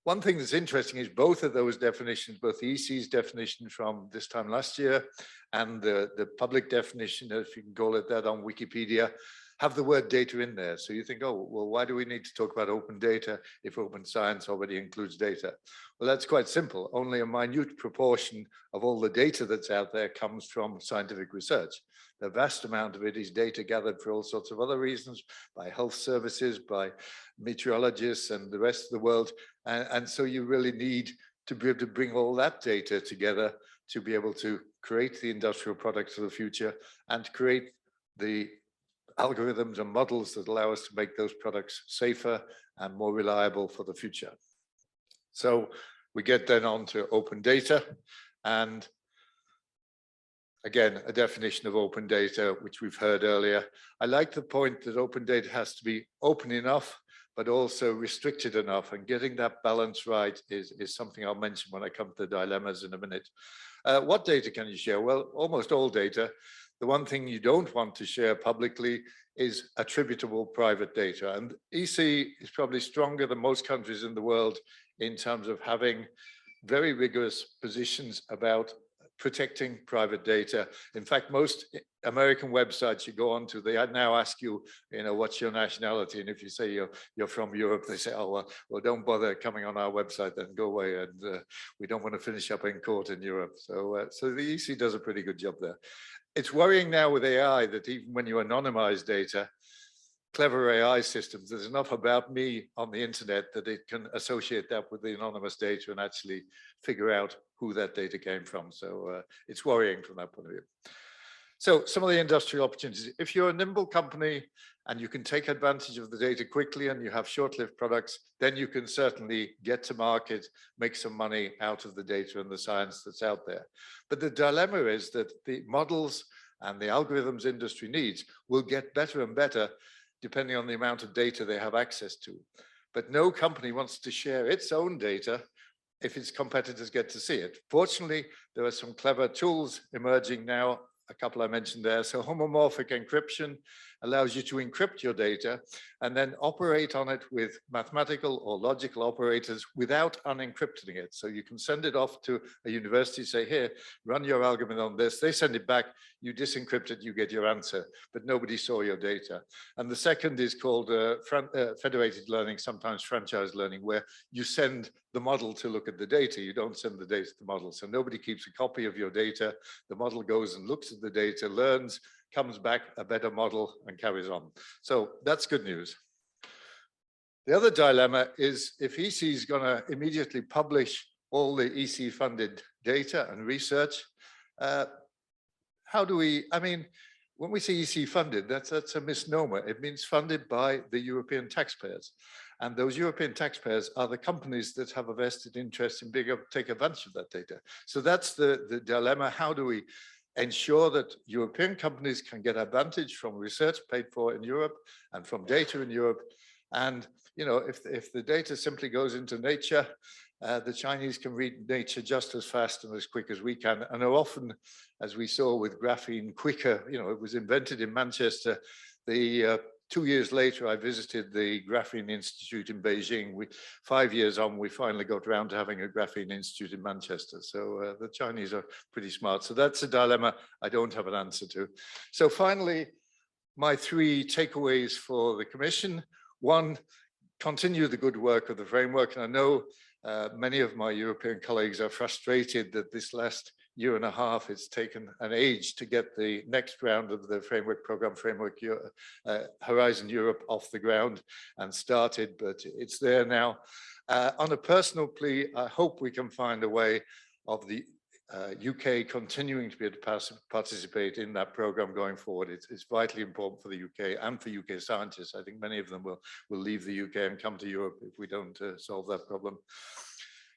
S3: One thing that's interesting is both of those definitions, both the EC's definition from this time last year and the public definition, if you can call it that, on Wikipedia, have the word data in there. So you think, oh, well, why do we need to talk about open data if open science already includes data? Well, that's quite simple. Only a minute proportion of all the data that's out there comes from scientific research. The vast amount of it is data gathered for all sorts of other reasons, by health services, by meteorologists and the rest of the world. And so you really need to be able to bring all that data together to be able to create the industrial products of the future and create the algorithms and models that allow us to make those products safer and more reliable for the future. So we get then on to open data, and again, a definition of open data, which we've heard earlier. I like the point that open data has to be open enough, but also restricted enough, and getting that balance right is something I'll mention when I come to the dilemmas in a minute. What data can you share? Well, almost all data. The one thing you don't want to share publicly is attributable private data. And EC is probably stronger than most countries in the world in terms of having very rigorous positions about protecting private data. In fact, most American websites you go onto, they now ask you, what's your nationality? And if you say you're from Europe, they say, oh, well, don't bother coming on our website, then go away. And we don't want to finish up in court in Europe. So, so the EC does a pretty good job there. It's worrying now with AI that even when you anonymize data, clever AI systems, there's enough about me on the internet that it can associate that with the anonymous data and actually figure out who that data came from. So it's worrying from that point of view. So some of the industrial opportunities, if you're a nimble company and you can take advantage of the data quickly and you have short-lived products, then you can certainly get to market, make some money out of the data and the science that's out there. But the dilemma is that the models and the algorithms industry needs will get better and better depending on the amount of data they have access to. But no company wants to share its own data if its competitors get to see it. Fortunately, there are some clever tools emerging now, a couple I mentioned there. So homomorphic encryption allows you to encrypt your data and then operate on it with mathematical or logical operators without unencrypting it. So you can send it off to a university, say, here, run your algorithm on this. They send it back, you disencrypt it, you get your answer, but nobody saw your data. And the second is called federated learning, sometimes franchise learning, where you send the model to look at the data. You don't send the data to the model. So nobody keeps a copy of your data. The model goes and looks at the data, learns, comes back a better model and carries on. So that's good news. The other dilemma is if EC is going to immediately publish all the EC funded data and research, how do we, I mean, when we say EC funded, that's a misnomer. It means funded by the European taxpayers. And those European taxpayers are the companies that have a vested interest in being able to take advantage of that data. So that's the dilemma. How do we ensure that European companies can get advantage from research paid for in Europe and from data in Europe. And if the data simply goes into nature, the Chinese can read nature just as fast and as quick as we can, and are often, as we saw with graphene, quicker. It was invented in Manchester. 2 years later, I visited the Graphene Institute in Beijing. 5 years on, we finally got around to having a Graphene Institute in Manchester. So the Chinese are pretty smart. So that's a dilemma I don't have an answer to. So finally, my 3 takeaways for the Commission. 1, continue the good work of the framework. And I know many of my European colleagues are frustrated that this last year and a half, it's taken an age to get the next round of the framework program, Horizon Europe, off the ground and started, but it's there now. On a personal plea, I hope we can find a way of the UK continuing to be able to participate in that program going forward. It's vitally important for the UK and for UK scientists. I think many of them will leave the UK and come to Europe if we don't solve that problem.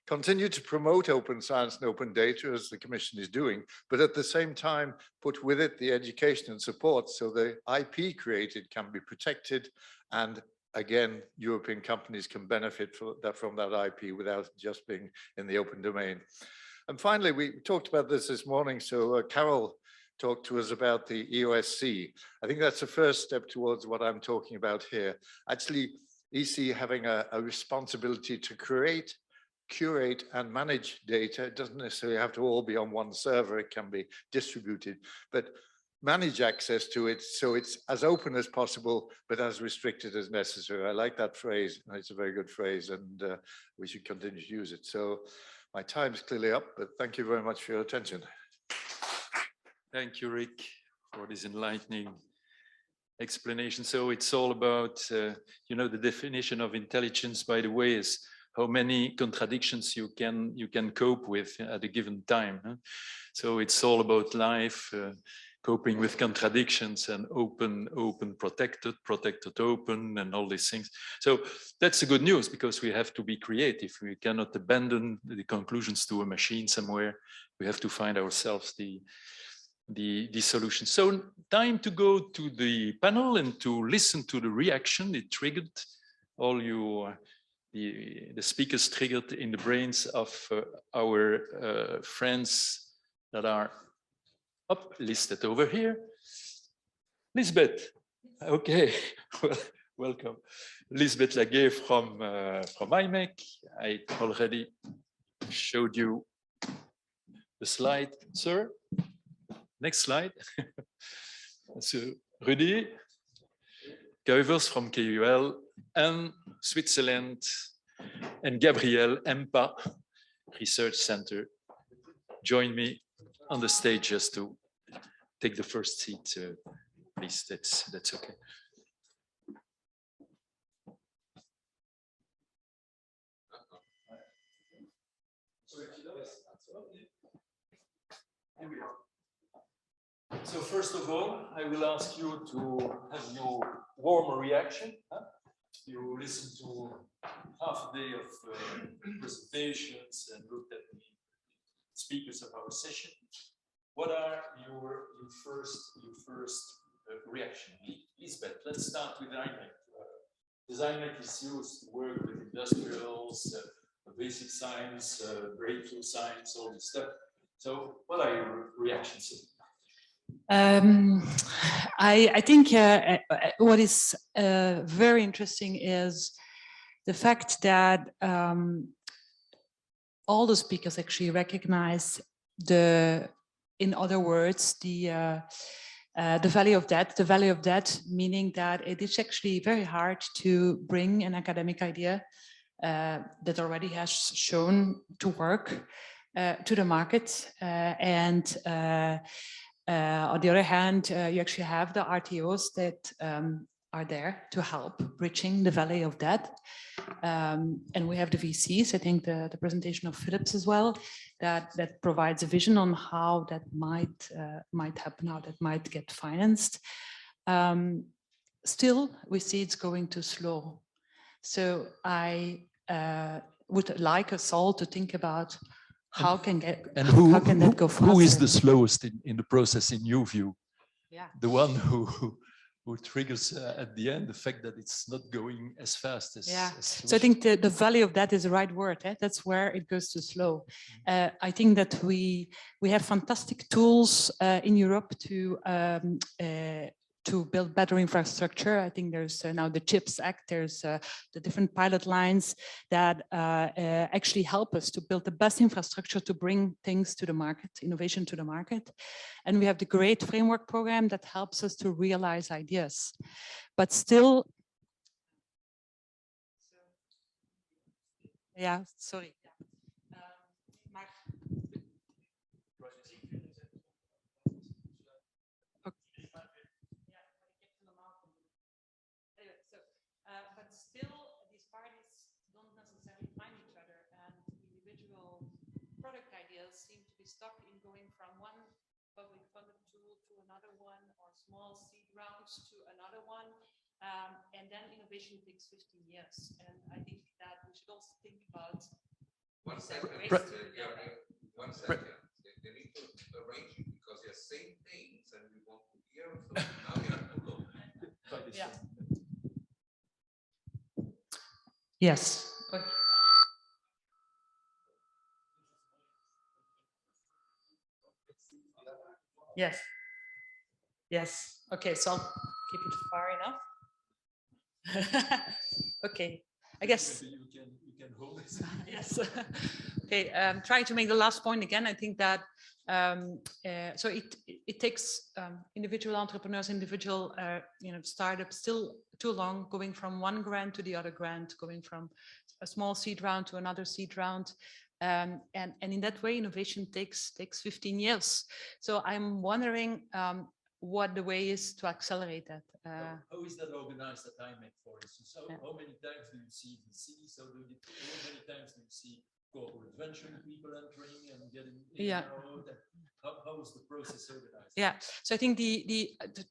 S3: Continue to promote open science and open data, as the Commission is doing, but at the same time, put with it the education and support so the IP created can be protected, and again, European companies can benefit from that IP without just being in the open domain. And finally, we talked about this morning, so Carol talked to us about the EOSC. I think that's the first step towards what I'm talking about here. Actually, EC having a responsibility to create, curate and manage data. It doesn't necessarily have to all be on one server, it can be distributed, but manage access to it so it's as open as possible, but as restricted as necessary. I like that phrase, and it's a very good phrase, and we should continue to use it. So my time's clearly up, but thank you very much for your attention.
S1: Thank you, Rick, for this enlightening explanation. So it's all about, the definition of intelligence, by the way, is how many contradictions you can cope with at a given time. Huh? So it's all about life, coping with contradictions, and open, protected, open, and all these things. So that's the good news, because we have to be creative. We cannot abandon the conclusions to a machine somewhere. We have to find ourselves the solution. So time to go to the panel and to listen to the reaction. It triggered all the speakers triggered in the brains of our friends that are listed over here. Lisbeth, okay, well, welcome. Lisbeth Laguet from IMEC. I already showed you the slide, sir. Next slide. So Rudy Kuivers from KUL and Switzerland, and Gabriel EMPA Research Center join me on the stage just to take the first seat, please. That's okay. So first of all, I will ask you to have your warm reaction. Huh? You listen to half a day of presentations and looked at the speakers of our session. What are your first reaction? Lisbeth, let's start with IMEC. IMEC is used to work with industrials, basic science, breakthrough science, all this stuff. So what are your reactions?
S4: I think what is very interesting is the fact that all the speakers actually recognize in other words, the value of that. The value of that meaning that it is actually very hard to bring an academic idea that already has shown to work to the market, and on the other hand, you actually have the RTOs that are there to help bridging the valley of death. And we have the VCs, I think the presentation of Philips as well, that provides a vision on how that might happen, how that might get financed. Still, we see it's going too slow. So I would like us all to think about how can
S1: And who,
S4: how can that go
S1: who is
S4: faster?
S1: the slowest in the process in your view?
S4: Yeah.
S1: The one who triggers at the end the fact that it's not going as fast as.
S4: Yeah.
S1: as
S4: So I think the value of that is the right word. That's where it goes too slow. I think that we have fantastic tools in Europe to build better infrastructure. I think there's now the CHIPS Act, there's the different pilot lines that actually help us to build the best infrastructure to bring things to the market, innovation to the market. And we have the GREAT framework program that helps us to realize ideas. But still, yeah, sorry. But still, these parties don't necessarily find each other, and individual product ideas seem to be stuck in going from one public funded tool to another one, or small seed rounds to another one. And then innovation takes 15 years. And I think that we should also think about
S2: One second. One
S1: Right.
S2: second. They need to arrange it because they're same things and we want to hear. So now we have to look.
S4: Yeah. Yes. Yes. Yes. Okay, so I'll keep it far enough. Okay, I guess.
S1: You can hold it.
S4: Yes. Okay, trying to make the last point again. I think that so it takes individual entrepreneurs, individual startups still too long going from one grant to the other grant, going from a small seed round to another seed round. And in that way, innovation takes 15 years. So I'm wondering what the way is to accelerate that.
S1: How is that organized at IMEC, for instance? How many times do you see VCs? How many times do you see corporate venture people entering and getting in and out? How is the process organized?
S4: Yeah, so I think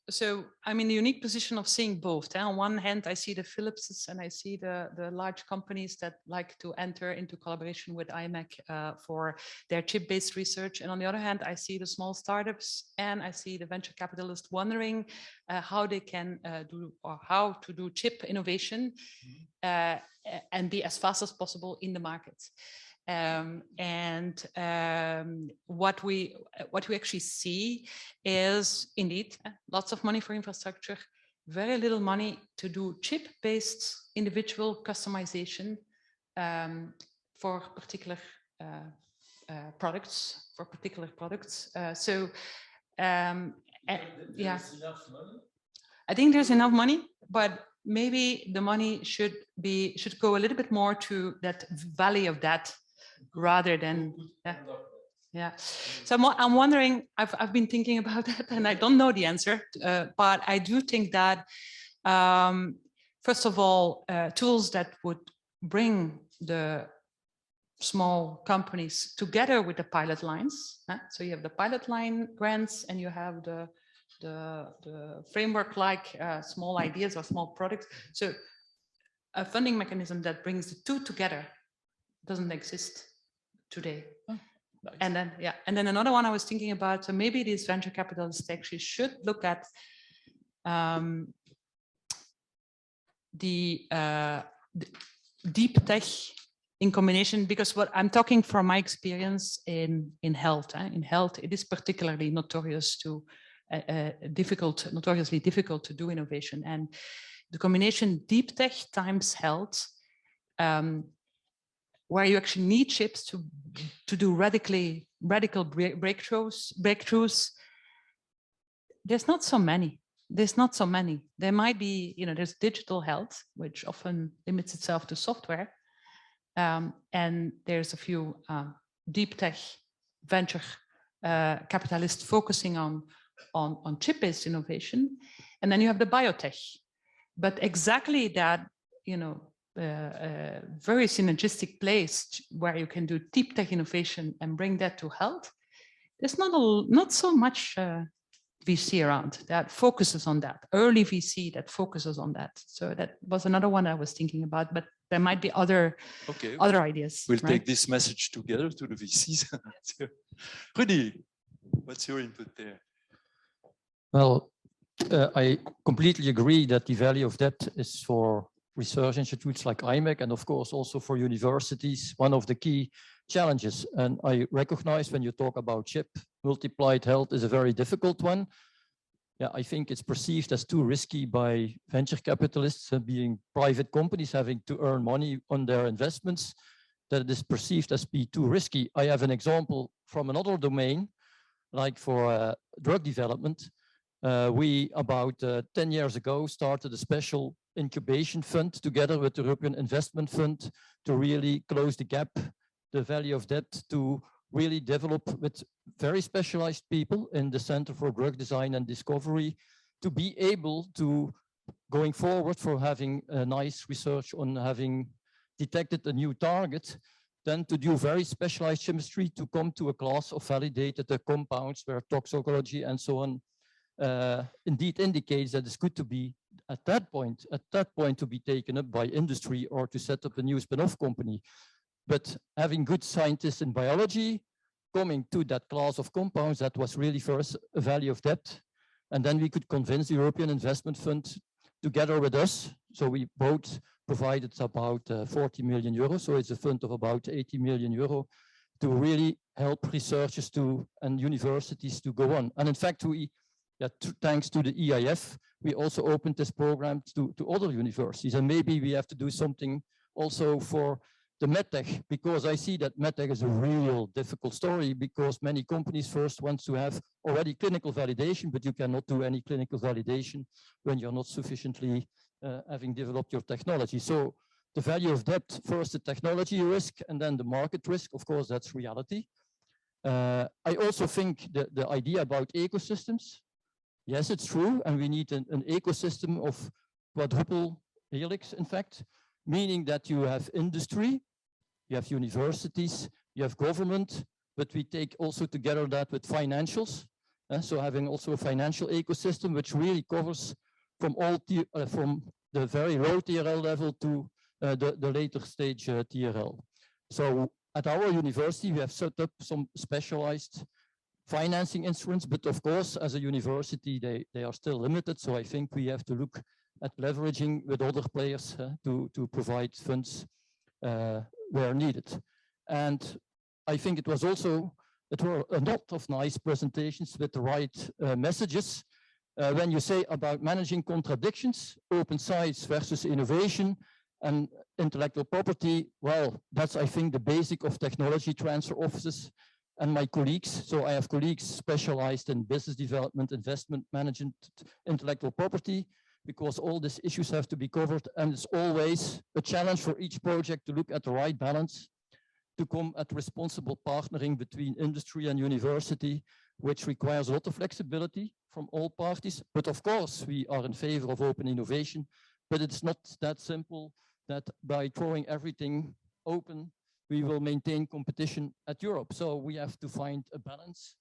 S4: so I'm in the unique position of seeing both. On one hand, I see the Philipses and I see the large companies that like to enter into collaboration with IMEC for their chip-based research. And on the other hand, I see the small startups and I see the venture capitalists wondering how they can do or how to do chip innovation and be as fast as possible in the market. What we actually see is indeed lots of money for infrastructure, very little money to do chip-based individual customization for particular products. Yeah, I think there's enough money, but maybe the money should go a little bit more to that value of that rather than yeah. So I'm wondering, I've been thinking about that and I don't know the answer, but I do think that first of all, tools that would bring the small companies together with the pilot lines. So you have the pilot line grants and you have the framework like small ideas or small products. So a funding mechanism that brings the two together doesn't exist today. Oh, nice. And then another one I was thinking about, so maybe these venture capitalists actually should look at the deep tech in combination, because what I'm talking from my experience in health. In health, it is particularly notorious to notoriously difficult to do innovation, and the combination deep tech times health, where you actually need chips to do radical breakthroughs. There's not so many. There might be, there's digital health, which often limits itself to software. And there's a few deep tech venture capitalists focusing on chip-based innovation. And then you have the biotech. But exactly that, very synergistic place where you can do deep tech innovation and bring that to health. There's not so much VC around that focuses on that, early VC that focuses on that. So that was another one I was thinking about, but there might be other
S1: Okay.
S4: ideas.
S1: We'll
S4: right?
S1: take this message together to the VCs. Rudy, what's your input there?
S5: Well, I completely agree that the value of debt is for research institutes like IMEC and of course also for universities, one of the key challenges. And I recognize when you talk about CHIP, multiplied health is a very difficult one. Yeah, I think it's perceived as too risky by venture capitalists, being private companies having to earn money on their investments, that it is perceived as being too risky. I have an example from another domain, like for drug development. We, about 10 years ago, started a special incubation fund together with the European Investment Fund to really close the gap, the value of debt, to really develop with very specialized people in the Center for Drug Design and Discovery to be able to, going forward, for having a nice research on having detected a new target, then to do very specialized chemistry to come to a class of validated compounds where toxicology and so on indeed indicates that it's good to be at that point to be taken up by industry or to set up a new spin-off company. But having good scientists in biology coming to that class of compounds, that was really first a value of debt. And then we could convince the European Investment Fund together with us. So we both provided about 40 million euros. So it's a fund of about 80 million euro to really help researchers and universities to go on. And in fact, thanks to the EIF, we also opened this program to other universities. And maybe we have to do something also for the medtech, because I see that medtech is a real difficult story, because many companies first want to have already clinical validation, but you cannot do any clinical validation when you're not sufficiently having developed your technology. So the value of debt, first the technology risk and then the market risk, of course, that's reality. I also think the idea about ecosystems, yes, it's true, and we need an ecosystem of quadruple helix, in fact, meaning that you have industry, you have universities, you have government, but we take also together that with financials. So having also a financial ecosystem which really covers from from the very low TRL level to the later stage TRL. So at our university, we have set up some specialized financing instruments, but of course, as a university, they are still limited. So I think we have to look at leveraging with other players to provide funds where needed. And I think it were a lot of nice presentations with the right messages. When you say about managing contradictions, open science versus innovation and intellectual property, well, that's, I think, the basic of technology transfer offices and my colleagues. So I have colleagues specialized in business development, investment management, intellectual property, because all these issues have to be covered. And it's always a challenge for each project to look at the right balance, to come at responsible partnering between industry and university, which requires a lot of flexibility from all parties. But of course, we are in favor of open innovation, but it's not that simple that by throwing everything open, we will maintain competition at Europe. So we have to find a balance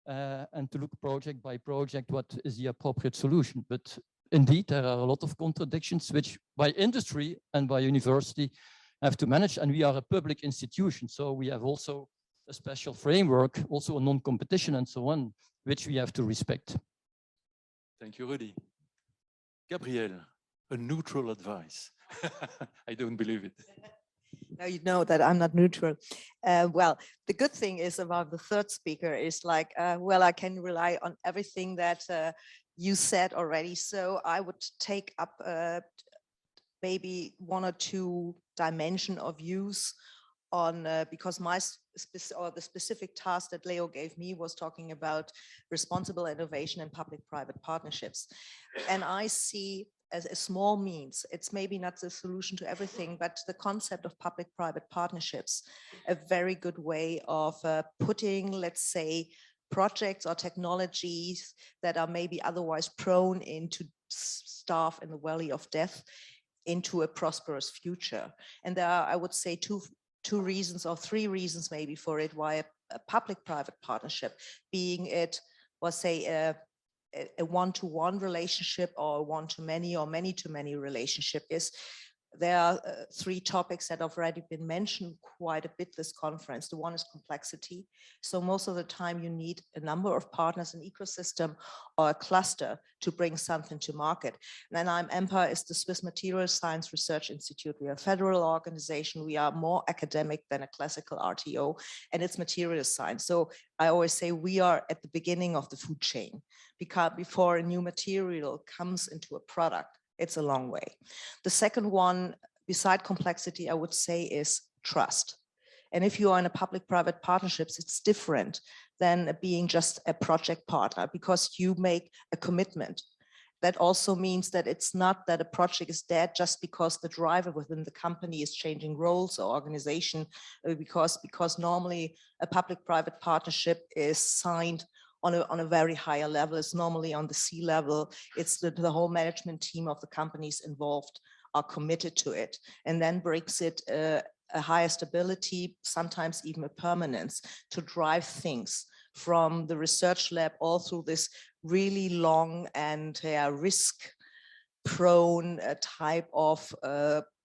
S5: and to look project by project, what is the appropriate solution. But indeed, there are a lot of contradictions which by industry and by university have to manage. And we are a public institution. So we have also a special framework, also a non-competition and so on, which we have to respect.
S1: Thank you, Rudy. Gabrielle, a neutral advice. I don't believe it.
S6: Now you know that I'm not neutral. Well, the good thing is about the third speaker is like, well, I can rely on everything that you said already. So I would take up maybe one or two dimension of use on, because the specific task that Leo gave me was talking about responsible innovation and public-private partnerships. And I see as a small means, it's maybe not the solution to everything, but the concept of public-private partnerships, a very good way of putting, let's say, projects or technologies that are maybe otherwise prone into starve in the valley of death into a prosperous future. And there are, I would say, two reasons or three reasons maybe for it, why a public-private partnership, being it, let's say, a one-to-one relationship or one-to-many or many-to-many relationship, is there are three topics that have already been mentioned quite a bit this conference. The one is complexity. So most of the time you need a number of partners, an ecosystem or a cluster to bring something to market. And then EMPA is the Swiss Material Science Research Institute. We are a federal organization. We are more academic than a classical RTO, and it's material science. So I always say we are at the beginning of the food chain, because before a new material comes into a product, it's a long way. The second one, beside complexity, I would say is trust. And if you are in a public-private partnerships, it's different than being just a project partner, because you make a commitment. That also means that it's not that a project is dead just because the driver within the company is changing roles or organization, because normally a public-private partnership is signed on a very higher level. It's normally on the C-level. It's the whole management team of the companies involved are committed to it, and then brings it a higher stability, sometimes even a permanence, to drive things from the research lab all through this really long and risk-prone type of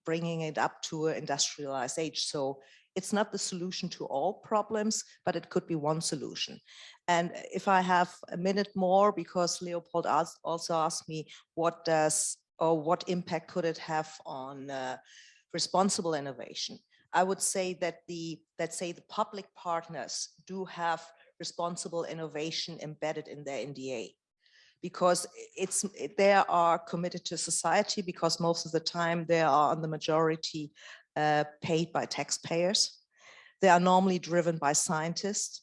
S6: bringing it up to an industrialized age. So it's not the solution to all problems, but it could be one solution. And if I have a minute more, because Leopold also asked me what impact could it have on responsible innovation, I would say that the public partners do have responsible innovation embedded in their NDA, because they are committed to society, because most of the time they are on the majority paid by taxpayers. They are normally driven by scientists.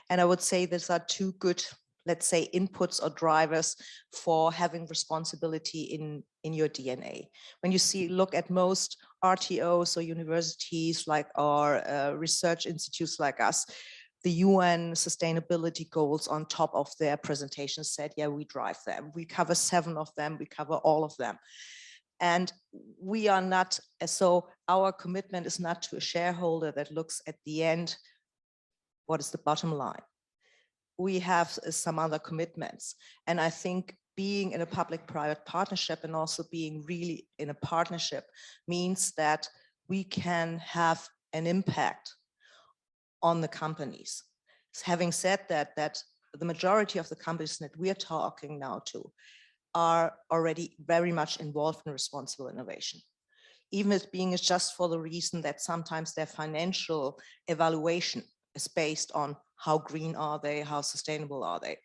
S6: And I would say these are two good, let's say, inputs or drivers for having responsibility in your DNA. When you look at most RTOs or universities like our research institutes like us, the UN sustainability goals on top of their presentation said, yeah, we drive them. We cover 7 of them, we cover all of them. And we are not, so our commitment is not to a shareholder that looks at the end, what is the bottom line? We have some other commitments. And I think being in a public-private partnership and also being really in a partnership means that we can have an impact on the companies. Having said that the majority of the companies that we are talking now to are already very much involved in responsible innovation. Even if being just for the reason that sometimes their financial evaluation is based on how green are they, how sustainable are they.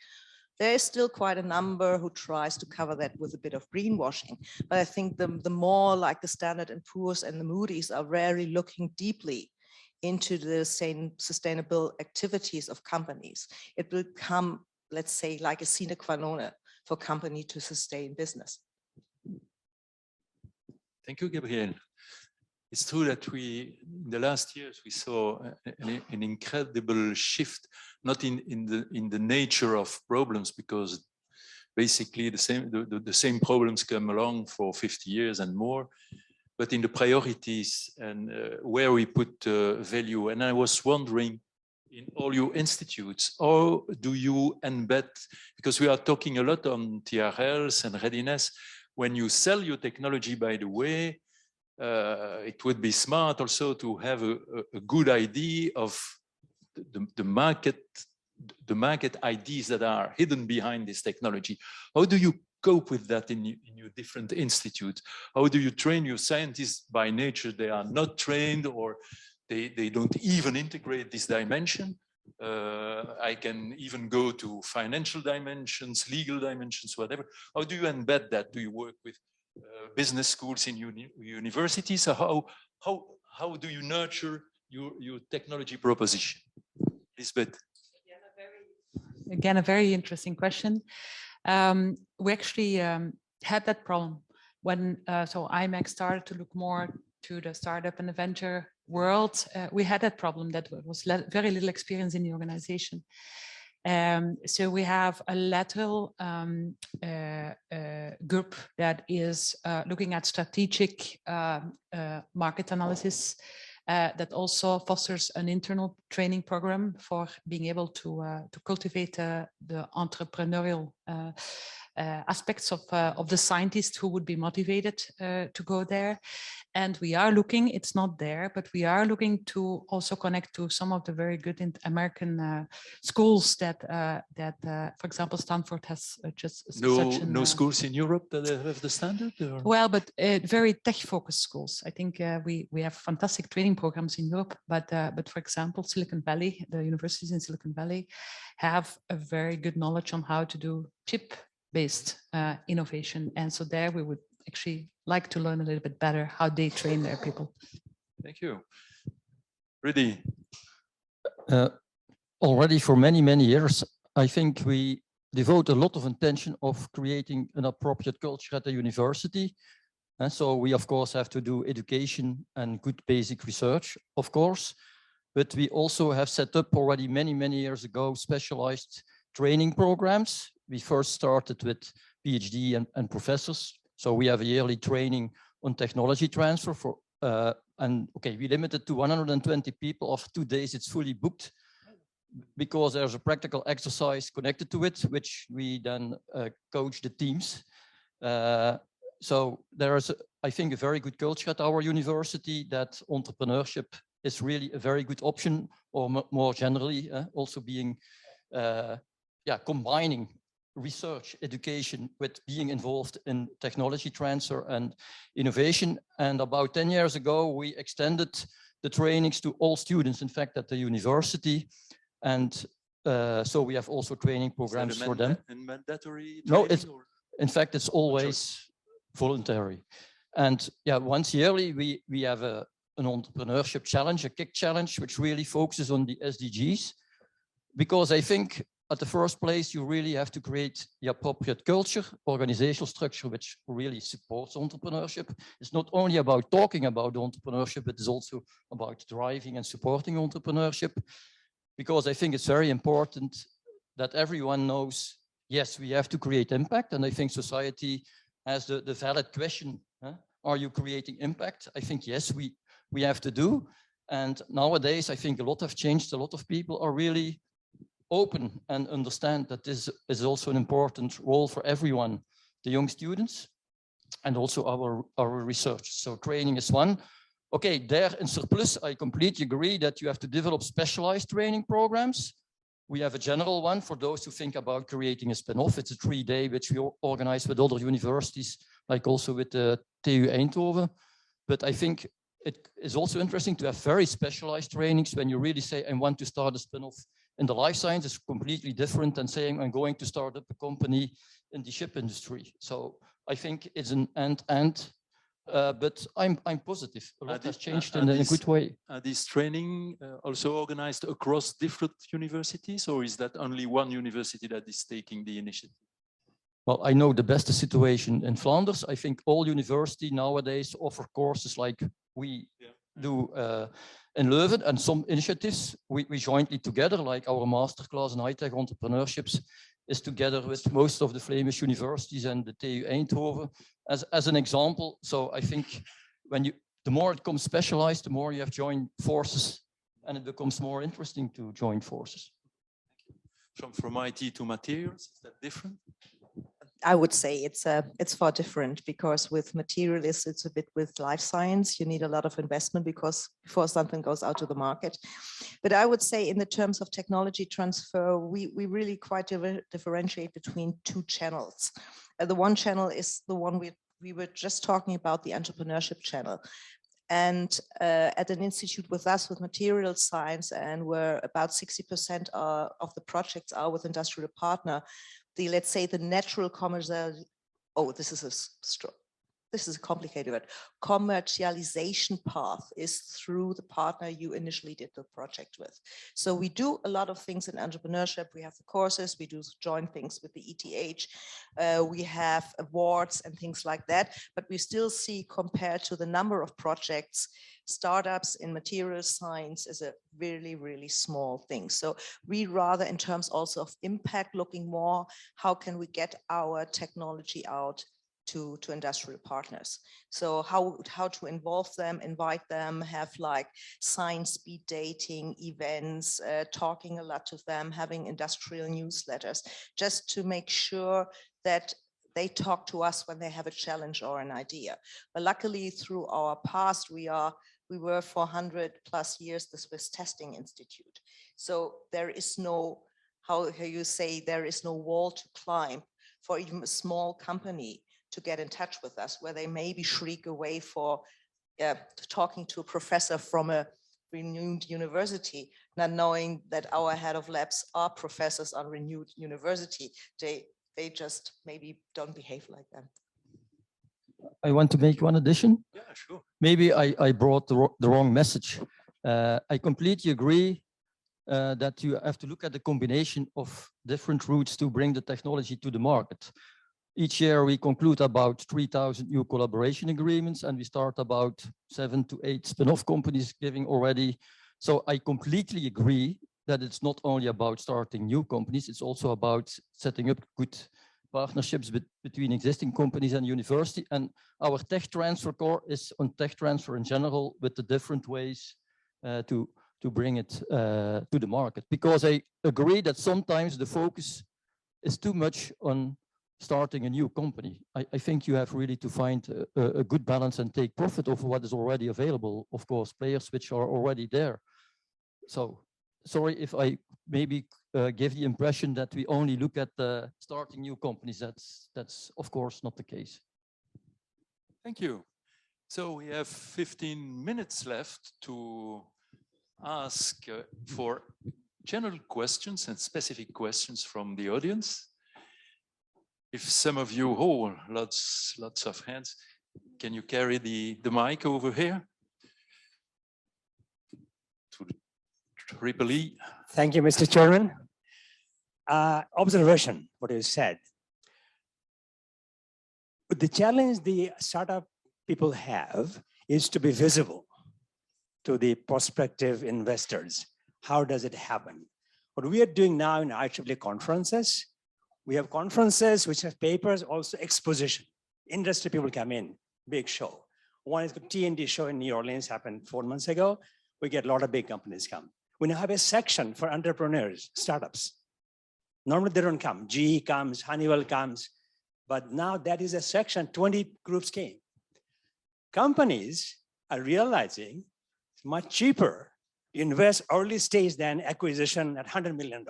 S6: There is still quite a number who tries to cover that with a bit of greenwashing. But I think the more like the Standard & Poor's and the Moody's are rarely looking deeply into the same sustainable activities of companies. It will come, let's say, like a sine qua non for company to sustain business.
S1: Thank you, Gabrielle. It's true that in the last years, we saw an incredible shift, not in the nature of problems, because basically the same problems come along for 50 years and more, but in the priorities and where we put value. And I was wondering, in all your institutes, how do you embed, because we are talking a lot on TRLs and readiness. When you sell your technology, by the way, it would be smart also to have a good idea of the market ideas that are hidden behind this technology. How do you cope with that in your different institutes? How do you train your scientists? By nature, they are not trained, or they don't even integrate this dimension. I can even go to financial dimensions, legal dimensions, whatever. How do you embed that? Do you work with business schools in universities? How do you nurture your technology proposition? Lisbeth.
S4: Again, a very interesting question. We actually had that problem when so IMEC started to look more to the startup and the venture world. We had that problem that was very little experience in the organization. So we have a lateral group that is looking at strategic market analysis, that also fosters an internal training program for being able to cultivate the entrepreneurial aspects of the scientists who would be motivated to go there. And we are looking, it's not there, but we are looking to also connect to some of the very good American schools that, for example, Stanford has just such
S1: No schools in Europe that have the standard? Or?
S4: Well, but very tech-focused schools. I think we have fantastic training programs in Europe, but for example, Silicon Valley, the universities in Silicon Valley have a very good knowledge on how to do chip-based innovation. And so there we would actually like to learn a little bit better how they train their people.
S1: Thank you. Rudy.
S5: Already for many, many years, I think we devote a lot of attention of creating an appropriate culture at the university. And so we, of course, have to do education and good basic research, of course. But we also have set up already many, many years ago specialized training programs. We first started with PhD and professors. So we have a yearly training on technology transfer for, and okay, we limited to 120 people. After 2 days, it's fully booked because there's a practical exercise connected to it, which we then coach the teams. So there is, I think, a very good culture at our university that entrepreneurship is really a very good option, or more generally, also being, combining research, education with being involved in technology transfer and innovation. And about 10 years ago, we extended the trainings to all students, in fact, at the university. And so we have also training programs for them.
S1: And mandatory?
S5: No, it's, in fact, it's always voluntary. And yeah, once yearly, we have an entrepreneurship challenge, a KIC challenge, which really focuses on the SDGs. Because I think at the first place, you really have to create the appropriate culture, organizational structure, which really supports entrepreneurship. It's not only about talking about entrepreneurship, but it's also about driving and supporting entrepreneurship. Because I think it's very important that everyone knows, yes, we have to create impact. And I think society has the valid question, are you creating impact? I think, yes, we have to do. And nowadays, I think a lot have changed. A lot of people are really open and understand that this is also an important role for everyone, the young students, and also our research. So training is one. Okay, there in Surplus, I completely agree that you have to develop specialized training programs. We have a general one for those who think about creating a spin-off. It's a 3-day which we organize with other universities, like also with the TU Eindhoven. But I think it is also interesting to have very specialized trainings when you really say, I want to start a spin-off in the life science. Is completely different than saying, I'm going to start up a company in the ship industry. So I think it's an and. But I'm positive. A lot has changed in a good way.
S1: Are these training also organized across different universities, or is that only one university that is taking the initiative?
S5: Well, I know the best situation in Flanders. I think all universities nowadays offer courses like we do in Leuven, and some initiatives we jointly together, like our masterclass in high-tech entrepreneurships, is together with most of the Flemish universities and the TU Eindhoven as an example. So I think the more it becomes specialized, the more you have joined forces, and it becomes more interesting to join forces.
S1: From IT to materials, is that different?
S6: I would say it's far different, because with materials, it's a bit with life science. You need a lot of investment before something goes out to the market. But I would say in the terms of technology transfer, we really quite differentiate between 2 channels. The one channel is the one we were just talking about, the entrepreneurship channel. And at an institute with us, with material science, and where about 60% of the projects are with industrial partner, let's say the natural commercial, this is a complicated word, commercialization path is through the partner you initially did the project with. So we do a lot of things in entrepreneurship. We have the courses, we do joint things with the ETH, we have awards and things like that, but we still see, compared to the number of projects, startups in material science is a really, really small thing. So we rather, in terms also of impact, looking more, how can we get our technology out to industrial partners. So how to involve them, invite them, have like science speed dating events, talking a lot to them, having industrial newsletters, just to make sure that they talk to us when they have a challenge or an idea. But luckily, through our past, we were for 100+ years the Swiss Testing Institute. So there is no, how you say, there is no wall to climb for even a small company to get in touch with us, where they maybe shriek away for talking to a professor from a renowned university, not knowing that our head of labs are professors on renowned university. They just maybe don't behave like that.
S5: I want to make one addition.
S1: Yeah, sure.
S5: Maybe I brought the wrong message. I completely agree that you have to look at the combination of different routes to bring the technology to the market. Each year we conclude about 3,000 new collaboration agreements, and we start about 7 to 8 spin-off companies giving already. So I completely agree that it's not only about starting new companies, it's also about setting up good partnerships between existing companies and university. And our tech transfer core is on tech transfer in general, with the different ways to bring it to the market. Because I agree that sometimes the focus is too much on starting a new company. I think you have really to find a good balance and take profit of what is already available. Of course, players which are already there. So sorry if I maybe give the impression that we only look at starting new companies. That's of course not the case.
S1: Thank you. So we have 15 minutes left to ask for general questions and specific questions from the audience. If some of you, lots of hands, can you carry the mic over here? To the Triple E.
S7: Thank you, Mr. Chairman. Observation, what you said. The challenge the startup people have is to be visible to the prospective investors. How does it happen? What we are doing now in IEEE conferences, we have conferences which have papers, also exposition. Industry people come in, big show. One is the TND show in New Orleans, happened 4 months ago. We get a lot of big companies come. We now have a section for entrepreneurs, startups. Normally they don't come. GE comes, Honeywell comes, but now that is a section, 20 groups came. Companies are realizing it's much cheaper to invest early stage than acquisition at $100 million.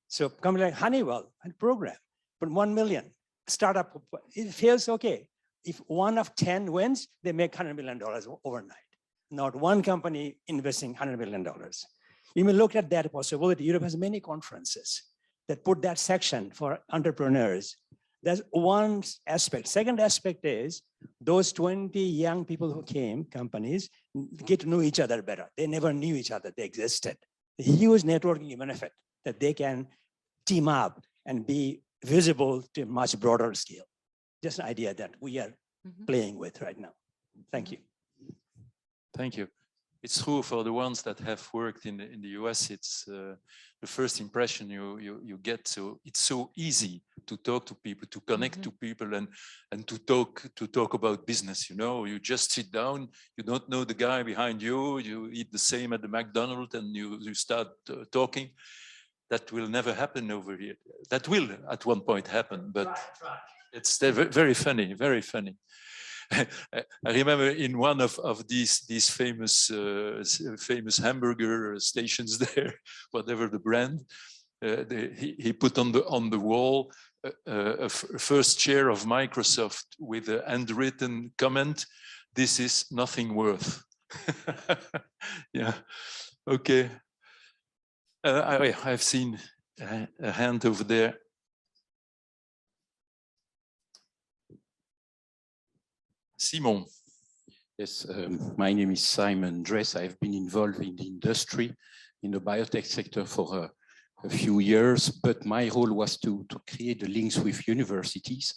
S7: So company like Honeywell and program, but 1 million startup, it feels okay. If 1 of 10 wins, they make $100 million overnight. Not one company investing $100 million. You may look at that possibility. Europe has many conferences that put that section for entrepreneurs. That's one aspect. Second aspect is those 20 young people who came, companies, get to know each other better. They never knew each other, they existed. A huge networking benefit that they can team up and be visible to a much broader scale. Just an idea that we are playing with right now. Thank you.
S1: Thank you. It's true for the ones that have worked in the US. It's the first impression you get. So it's so easy to talk to people, to connect to people, and to talk about business. You know, you just sit down. You don't know the guy behind you. You eat the same at the McDonald's, and you start talking. That will never happen over here. That will at one point happen, but it's very funny, very funny. I remember in one of these famous hamburger stations there, whatever the brand, he put on the wall a first chair of Microsoft with a handwritten comment: "This is nothing worth." Yeah. Okay. I've seen a hand over there. Simon.
S8: Yes, my name is Simon Dress. I've been involved in the industry, in the biotech sector for a few years, but my role was to create the links with universities.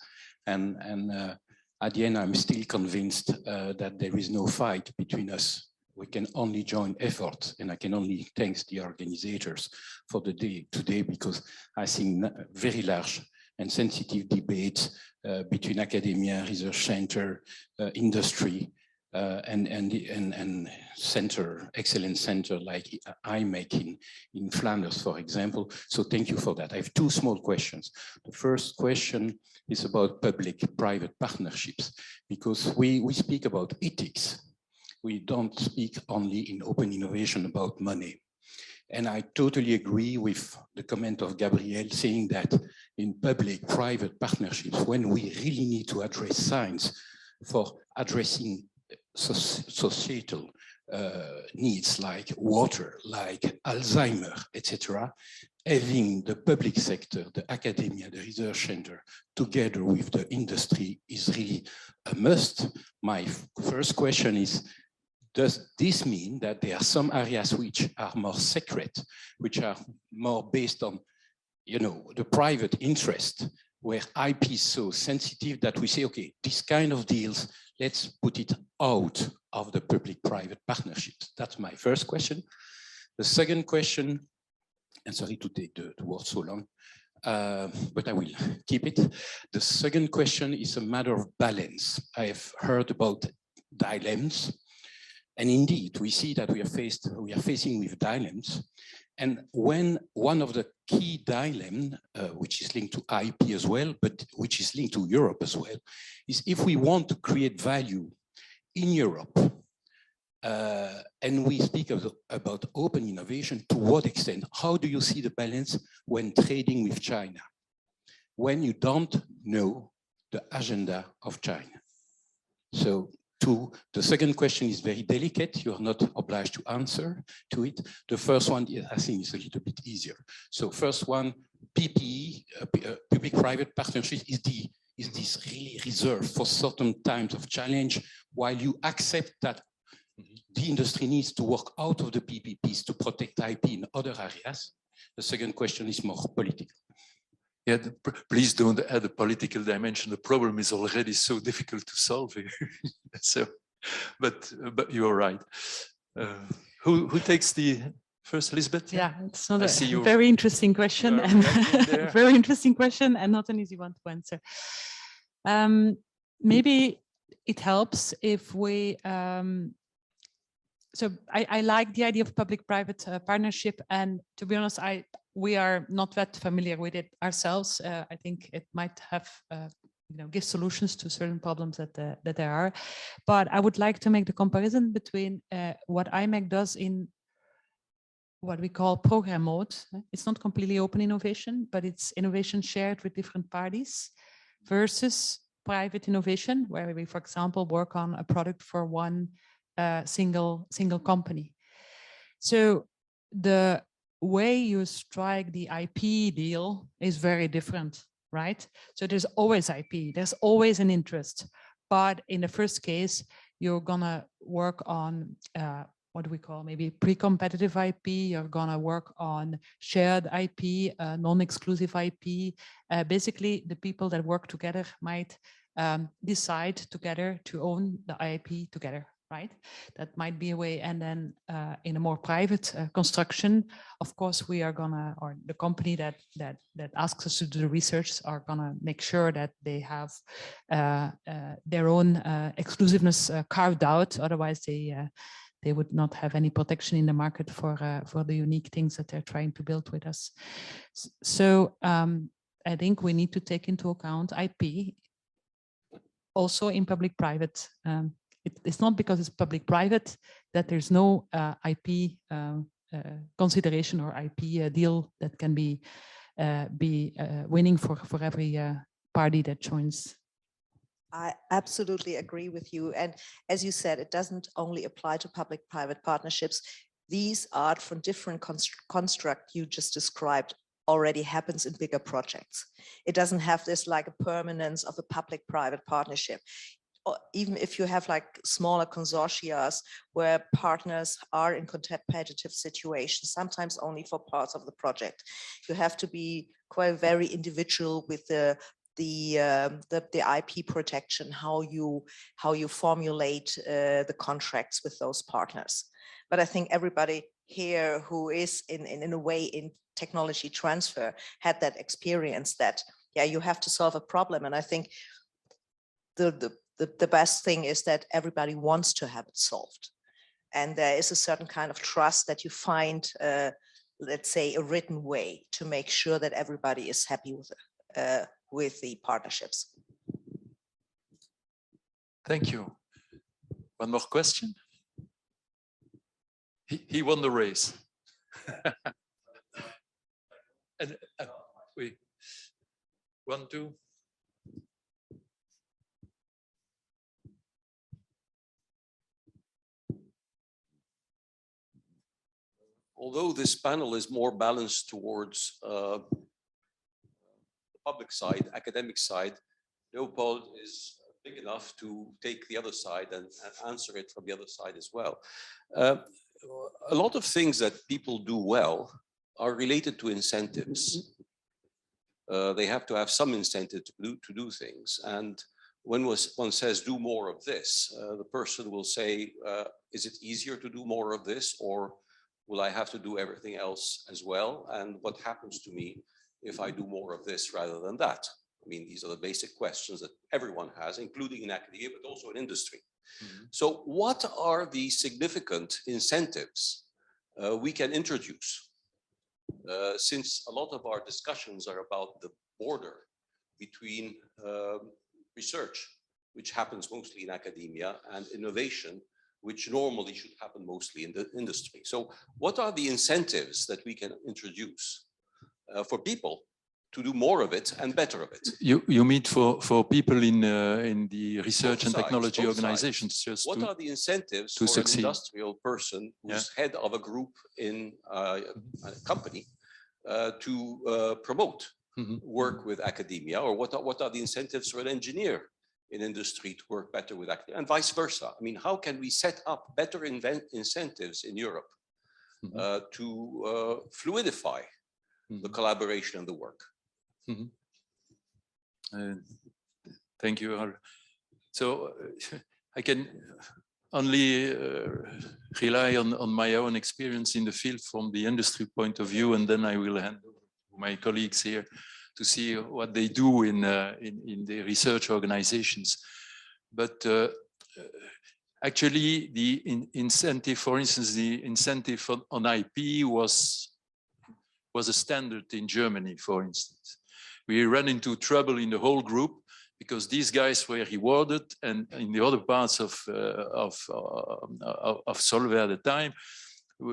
S8: And at the end, I'm still convinced that there is no fight between us. We can only join effort, and I can only thank the organizers for the day today, because I think very large and sensitive debates between academia, research center, industry, and center, excellent center like IMEC in Flanders, for example. So thank you for that. I have two small questions. The first question is about public-private partnerships, because we speak about ethics. We don't speak only in open innovation about money. And I totally agree with the comment of Gabriel saying that in public-private partnerships, when we really need to address science for addressing societal needs like water, like Alzheimer, etc., having the public sector, the academia, the research center together with the industry is really a must. My first question is, does this mean that there are some areas which are more secret, which are more based on, you know, the private interest, where IP is so sensitive that we say, okay, this kind of deals, let's put it out of the public-private partnerships? That's my first question. The second question, and sorry to take the word so long, but I will keep it. The second question is a matter of balance. I've heard about dilemmas. And indeed, we see that we are facing with dilemmas. And when one of the key dilemmas, which is linked to IP as well, but which is linked to Europe as well, is if we want to create value in Europe, and we speak about open innovation, to what extent? How do you see the balance when trading with China, when you don't know the agenda of China? So the second question is very delicate. You are not obliged to answer to it. The first one, I think, is a little bit easier. So first one, PPE, public-private partnership, is this really reserved for certain times of challenge, while you accept that the industry needs to work out of the PPPs to protect IP in other areas? The second question is more political.
S1: Yeah, please don't add a political dimension. The problem is already so difficult to solve here. So, but you're right. Who takes the first, Elizabeth?
S4: Yeah, it's not
S1: a
S4: very interesting question, and very interesting question, and not an easy one to answer. Maybe it helps if we. So I like the idea of public-private partnership, and to be honest, we are not that familiar with it ourselves. I think it might have, give solutions to certain problems that there are. But I would like to make the comparison between what IMEC does in what we call program mode. It's not completely open innovation, but it's innovation shared with different parties, versus private innovation, where we, for example, work on a product for one single company. So the way you strike the IP deal is very different, right? So there's always IP, there's always an interest. But in the first case, you're gonna work on what we call maybe pre-competitive IP, you're gonna work on shared IP, non-exclusive IP. Basically, the people that work together might decide together to own the IP together. Right, that might be a way. And then in a more private construction, of course, we are gonna, or the company that asks us to do the research are gonna make sure that they have their own exclusiveness carved out. Otherwise, they would not have any protection in the market for the unique things that they're trying to build with us. So I think we need to take into account IP also in public-private. It's not because it's public-private that there's no IP consideration or IP deal that can be winning for every party that joins.
S6: I absolutely agree with you. And as you said, it doesn't only apply to public-private partnerships. These are from different construct you just described already happens in bigger projects. It doesn't have this like a permanence of a public-private partnership. Even if you have like smaller consortia where partners are in competitive situations, sometimes only for parts of the project, you have to be quite very individual with the IP protection, how you formulate the contracts with those partners. But I think everybody here who is in a way in technology transfer had that experience that yeah, you have to solve a problem. And I think the best thing is that everybody wants to have it solved. And there is a certain kind of trust that you find, let's say, a written way to make sure that everybody is happy with the partnerships.
S1: Thank you. One more question? He won the race. And wait, 1, 2.
S9: Although this panel is more balanced towards the public side, academic side, Leopold is big enough to take the other side and answer it from the other side as well. A lot of things that people do well are related to incentives. They have to have some incentive to do things. And when one says do more of this, the person will say, is it easier to do more of this, or will I have to do everything else as well? And what happens to me if I do more of this rather than that? I mean, these are the basic questions that everyone has, including in academia, but also in industry. Mm-hmm. So what are the significant incentives we can introduce? Since a lot of our discussions are about the border between research, which happens mostly in academia, and innovation, which normally should happen mostly in the industry. So what are the incentives that we can introduce for people to do more of it and better of it?
S1: You mean for people in the research and technology
S9: both
S1: organizations?
S9: Sides.
S1: Just
S9: what are the incentives
S1: to
S9: for
S1: succeed?
S9: An industrial person who's head of a group in a company to promote work with academia? Or what are the incentives for an engineer in industry to work better with academia, and vice versa? I mean, how can we set up better incentives in Europe to fluidify the collaboration and the work?
S1: Thank you. So I can only rely on my own experience in the field from the industry point of view, and then I will hand over to my colleagues here to see what they do in the research organizations. But actually, the incentive, for instance, the incentive on IP was a standard in Germany, for instance. We ran into trouble in the whole group because these guys were rewarded, and in the other parts of Solvay at the time,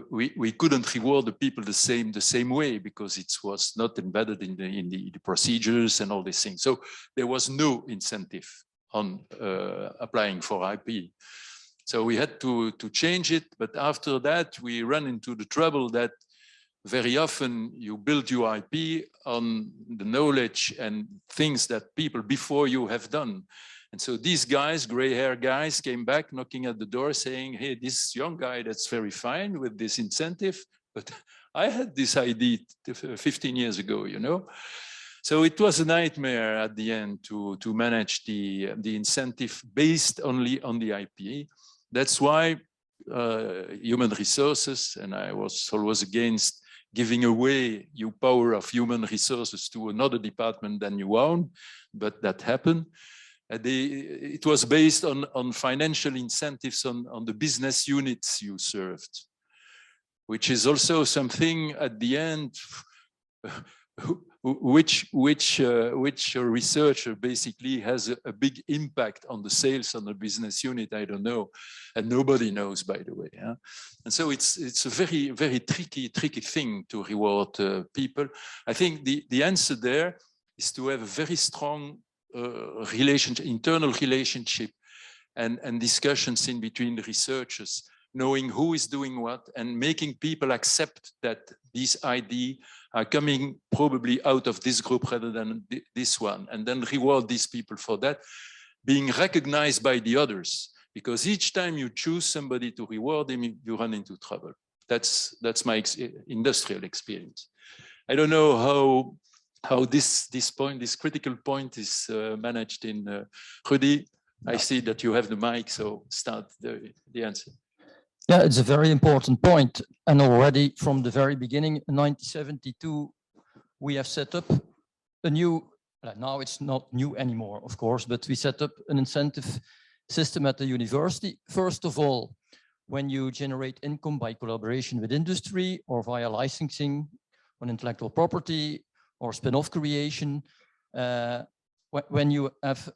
S1: we couldn't reward the people the same way because it was not embedded in the procedures and all these things. So there was no incentive on applying for IP. So we had to change it. But after that, we ran into the trouble that very often you build your IP on the knowledge and things that people before you have done. And so these guys, gray hair guys, came back knocking at the door saying, hey, this young guy, that's very fine with this incentive, but I had this idea 15 years ago, you know? So it was a nightmare at the end to manage the incentive based only on the IP. That's why human resources, and I was always against giving away your power of human resources to another department than you own, but that happened. It was based on financial incentives on the business units you served, which is also something at the end, which researcher basically has a big impact on the sales on the business unit. I don't know, and nobody knows, by the way. Yeah? And so it's a very, very tricky thing to reward people. I think the answer there is to have a very strong internal relationship and discussions in between the researchers, knowing who is doing what and making people accept that these ideas are coming probably out of this group rather than this one, and then reward these people for that, being recognized by the others, because each time you choose somebody to reward him, you run into trouble. That's my industrial experience. I don't know how this critical point is managed in Rudy. I see that you have the mic, so start the answer.
S5: Yeah, it's a very important point. And already from the very beginning, in 1972, we have set up a new now it's not new anymore, of course, but we set up an incentive system at the university. First of all, when you generate income by collaboration with industry or via licensing on intellectual property or spin-off creation, when you have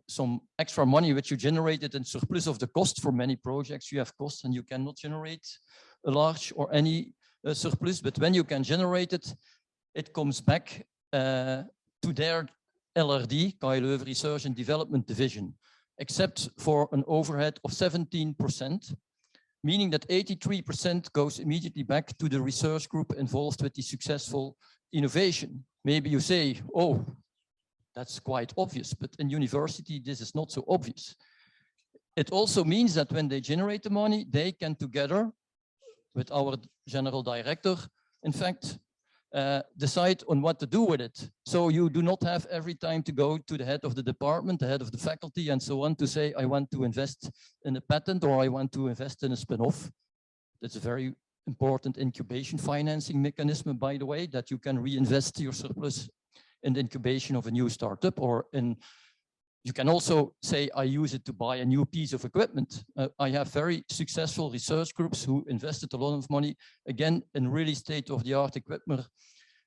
S5: some extra money which you generated in surplus of the cost for many projects, you have costs and you cannot generate a large or any surplus, but when you can generate it, it comes back to their LRD, KU Leuven Research and Development Division, except for an overhead of 17%, meaning that 83% goes immediately back to the research group involved with the successful innovation. Maybe you say, oh, that's quite obvious, but in university, this is not so obvious. It also means that when they generate the money, they can together with our general director, in fact, decide on what to do with it. So you do not have every time to go to the head of the department, the head of the faculty and so on to say, I want to invest in a patent or I want to invest in a spin-off. That's a very important incubation financing mechanism, by the way, that you can reinvest your surplus in the incubation of a new startup, or you can also say, I use it to buy a new piece of equipment. I have very successful research groups who invested a lot of money, again, in really state-of-the-art equipment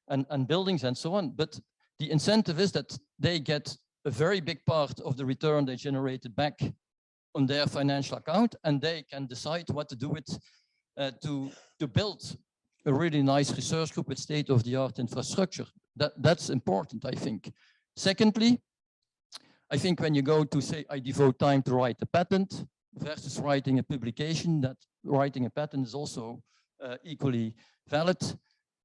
S5: and buildings and so on. But the incentive is that they get a very big part of the return they generated back on their financial account, and they can decide what to do with to build a really nice research group with state-of-the-art infrastructure. That's important, I think. Secondly, I think when you go to say, I devote time to write a patent versus writing a publication, that writing a patent is also equally valid.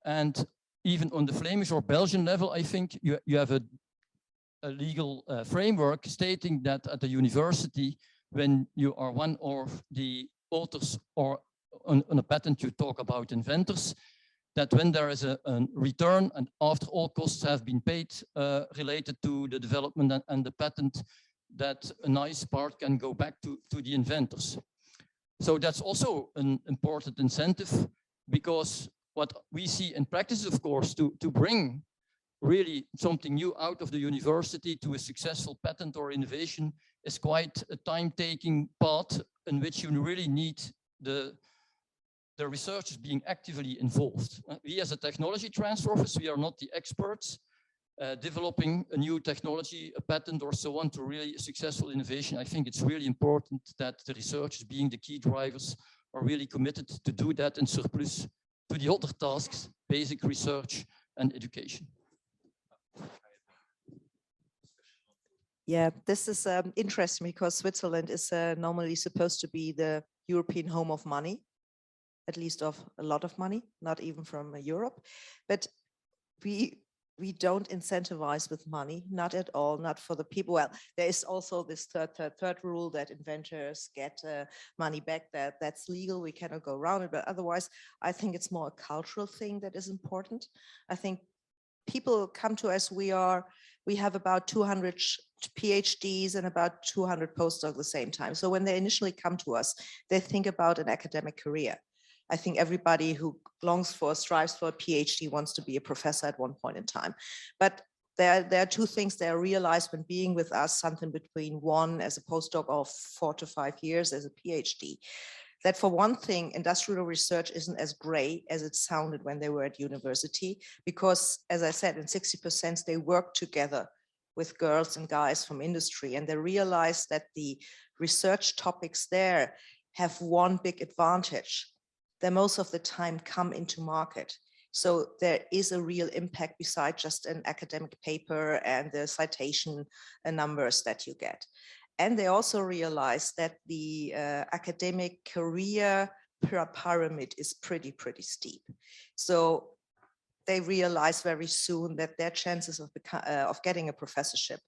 S5: And even on the Flemish or Belgian level, I think you have a legal framework stating that at the university, when you are one of the authors or on a patent, you talk about inventors, that when there is a return and after all costs have been paid related to the development and the patent, that a nice part can go back to the inventors. So that's also an important incentive, because what we see in practice, of course, to bring really something new out of the university to a successful patent or innovation is quite a time-taking path in which you really need the researchers being actively involved. We as a technology transfer office, we are not the experts developing a new technology, a patent or so on to really successful innovation. I think it's really important that the researchers being the key drivers are really committed to do that in surplus to the other tasks, basic research and education.
S6: Yeah, this is interesting because Switzerland is normally supposed to be the European home of money, at least of a lot of money, not even from Europe. But we don't incentivize with money, not at all, not for the people. Well, there is also this third rule that inventors get money back, that's legal, we cannot go around it. But otherwise, I think it's more a cultural thing that is important. I think people come to us, we have about 200 PhDs and about 200 postdocs at the same time. So when they initially come to us, they think about an academic career. I think everybody who strives for a PhD wants to be a professor at one point in time. But there are two things they realize when being with us, something between 1 as a postdoc or 4 to 5 years as a PhD, that for one thing, industrial research isn't as gray as it sounded when they were at university, because as I said, in 60% they work together with girls and guys from industry, and they realize that the research topics there have one big advantage. They most of the time come into market. So there is a real impact beside just an academic paper and the citation numbers that you get. And they also realize that the academic career pyramid is pretty steep. So they realize very soon that their chances of getting a professorship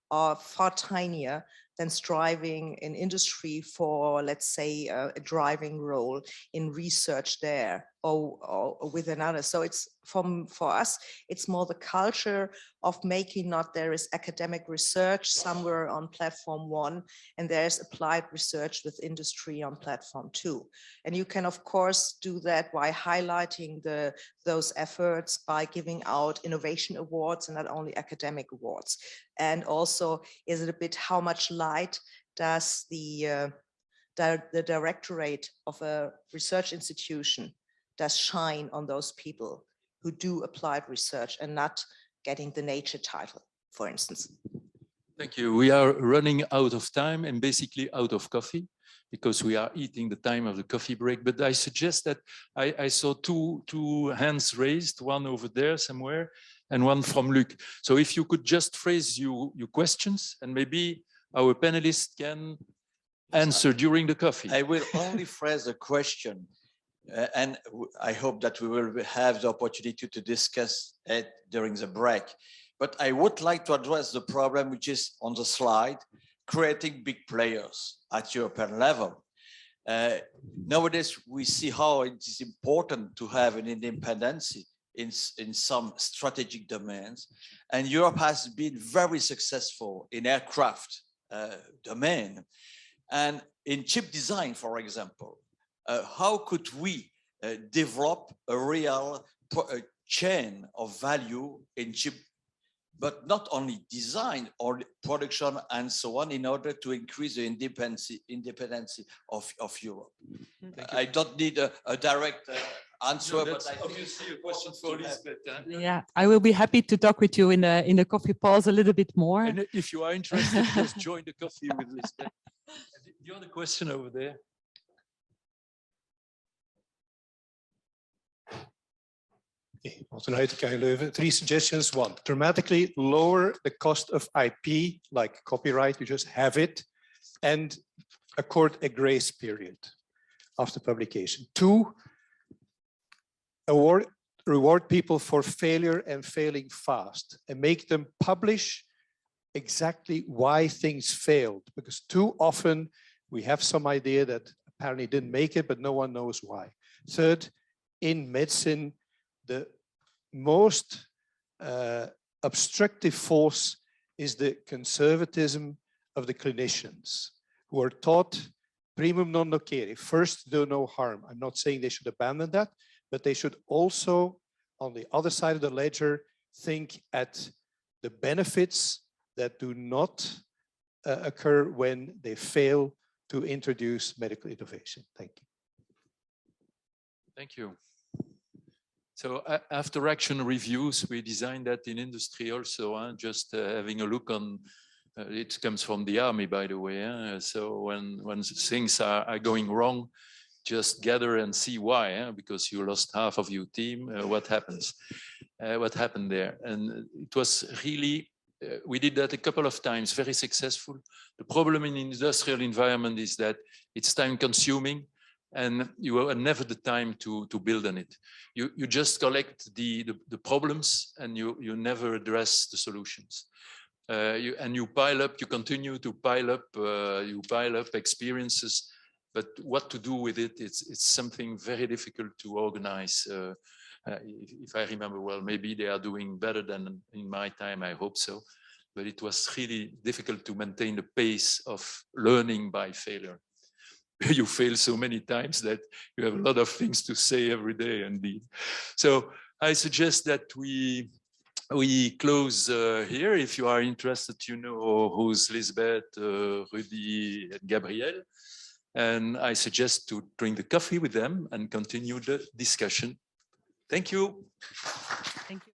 S6: are far tinier than striving in industry for, let's say, a driving role in research there or with another. So it's for us, it's more the culture of making not there is academic research somewhere on platform 1 and there's applied research with industry on platform 2. And you can of course do that by highlighting those efforts by giving out innovation awards and not only academic awards. And also, is it a bit how much light does the directorate of a research institution does shine on those people who do applied research and not getting the Nature title, for instance.
S1: Thank you. We are running out of time and basically out of coffee because we are eating the time of the coffee break. But I suggest that I saw two hands raised, one over there somewhere and one from Luc. So if you could just phrase your questions and maybe our panelists can answer during the coffee.
S10: I will only phrase a question. And I hope that we will have the opportunity to discuss it during the break. But I would like to address the problem which is on the slide, creating big players at European level. Nowadays, we see how it is important to have an independence in some strategic domains. And Europe has been very successful in aircraft domain. And in chip design, for example, how could we develop a real chain of value in chip, but not only design or production and so on, in order to increase the independence of Europe? I don't need a direct answer,
S1: No,
S10: but
S1: that's
S10: I think
S1: obviously a question for Lisbeth.
S4: Yeah, I will be happy to talk with you in the coffee pause a little bit more.
S1: And if you are interested, just join the coffee with Lisbeth. The other question over there.
S11: Vanuit KU Leuven, 3 suggestions. 1, dramatically lower the cost of IP, like copyright, you just have it, and accord a grace period after publication. 2, reward people for failure and failing fast and make them publish exactly why things failed, because too often we have some idea that apparently didn't make it, but no one knows why. 3rd, in medicine, the most obstructive force is the conservatism of the clinicians who are taught primum non nocere, first do no harm. I'm not saying they should abandon that, but they should also, on the other side of the ledger, think at the benefits that do not occur when they fail to introduce medical innovation. Thank you.
S1: Thank you. So after action reviews, we designed that in industry also, just having a look on, it comes from the army, by the way. So when things are going wrong, just gather and see why, because you lost half of your team, what happens, what happened there. And it was really, we did that a couple of times, very successful. The problem in industrial environment is that it's time consuming and you have never the time to build on it. You just collect the problems and you never address the solutions. You pile up, you continue to pile up experiences, but what to do with it, it's something very difficult to organize. If I remember well, maybe they are doing better than in my time, I hope so. But it was really difficult to maintain the pace of learning by failure. You fail so many times that you have a lot of things to say every day indeed. So I suggest that we close here. If you are interested, you know who's Lisbeth, Rudy, and Gabriel. And I suggest to drink the coffee with them and continue the discussion. Thank you.
S4: Thank you.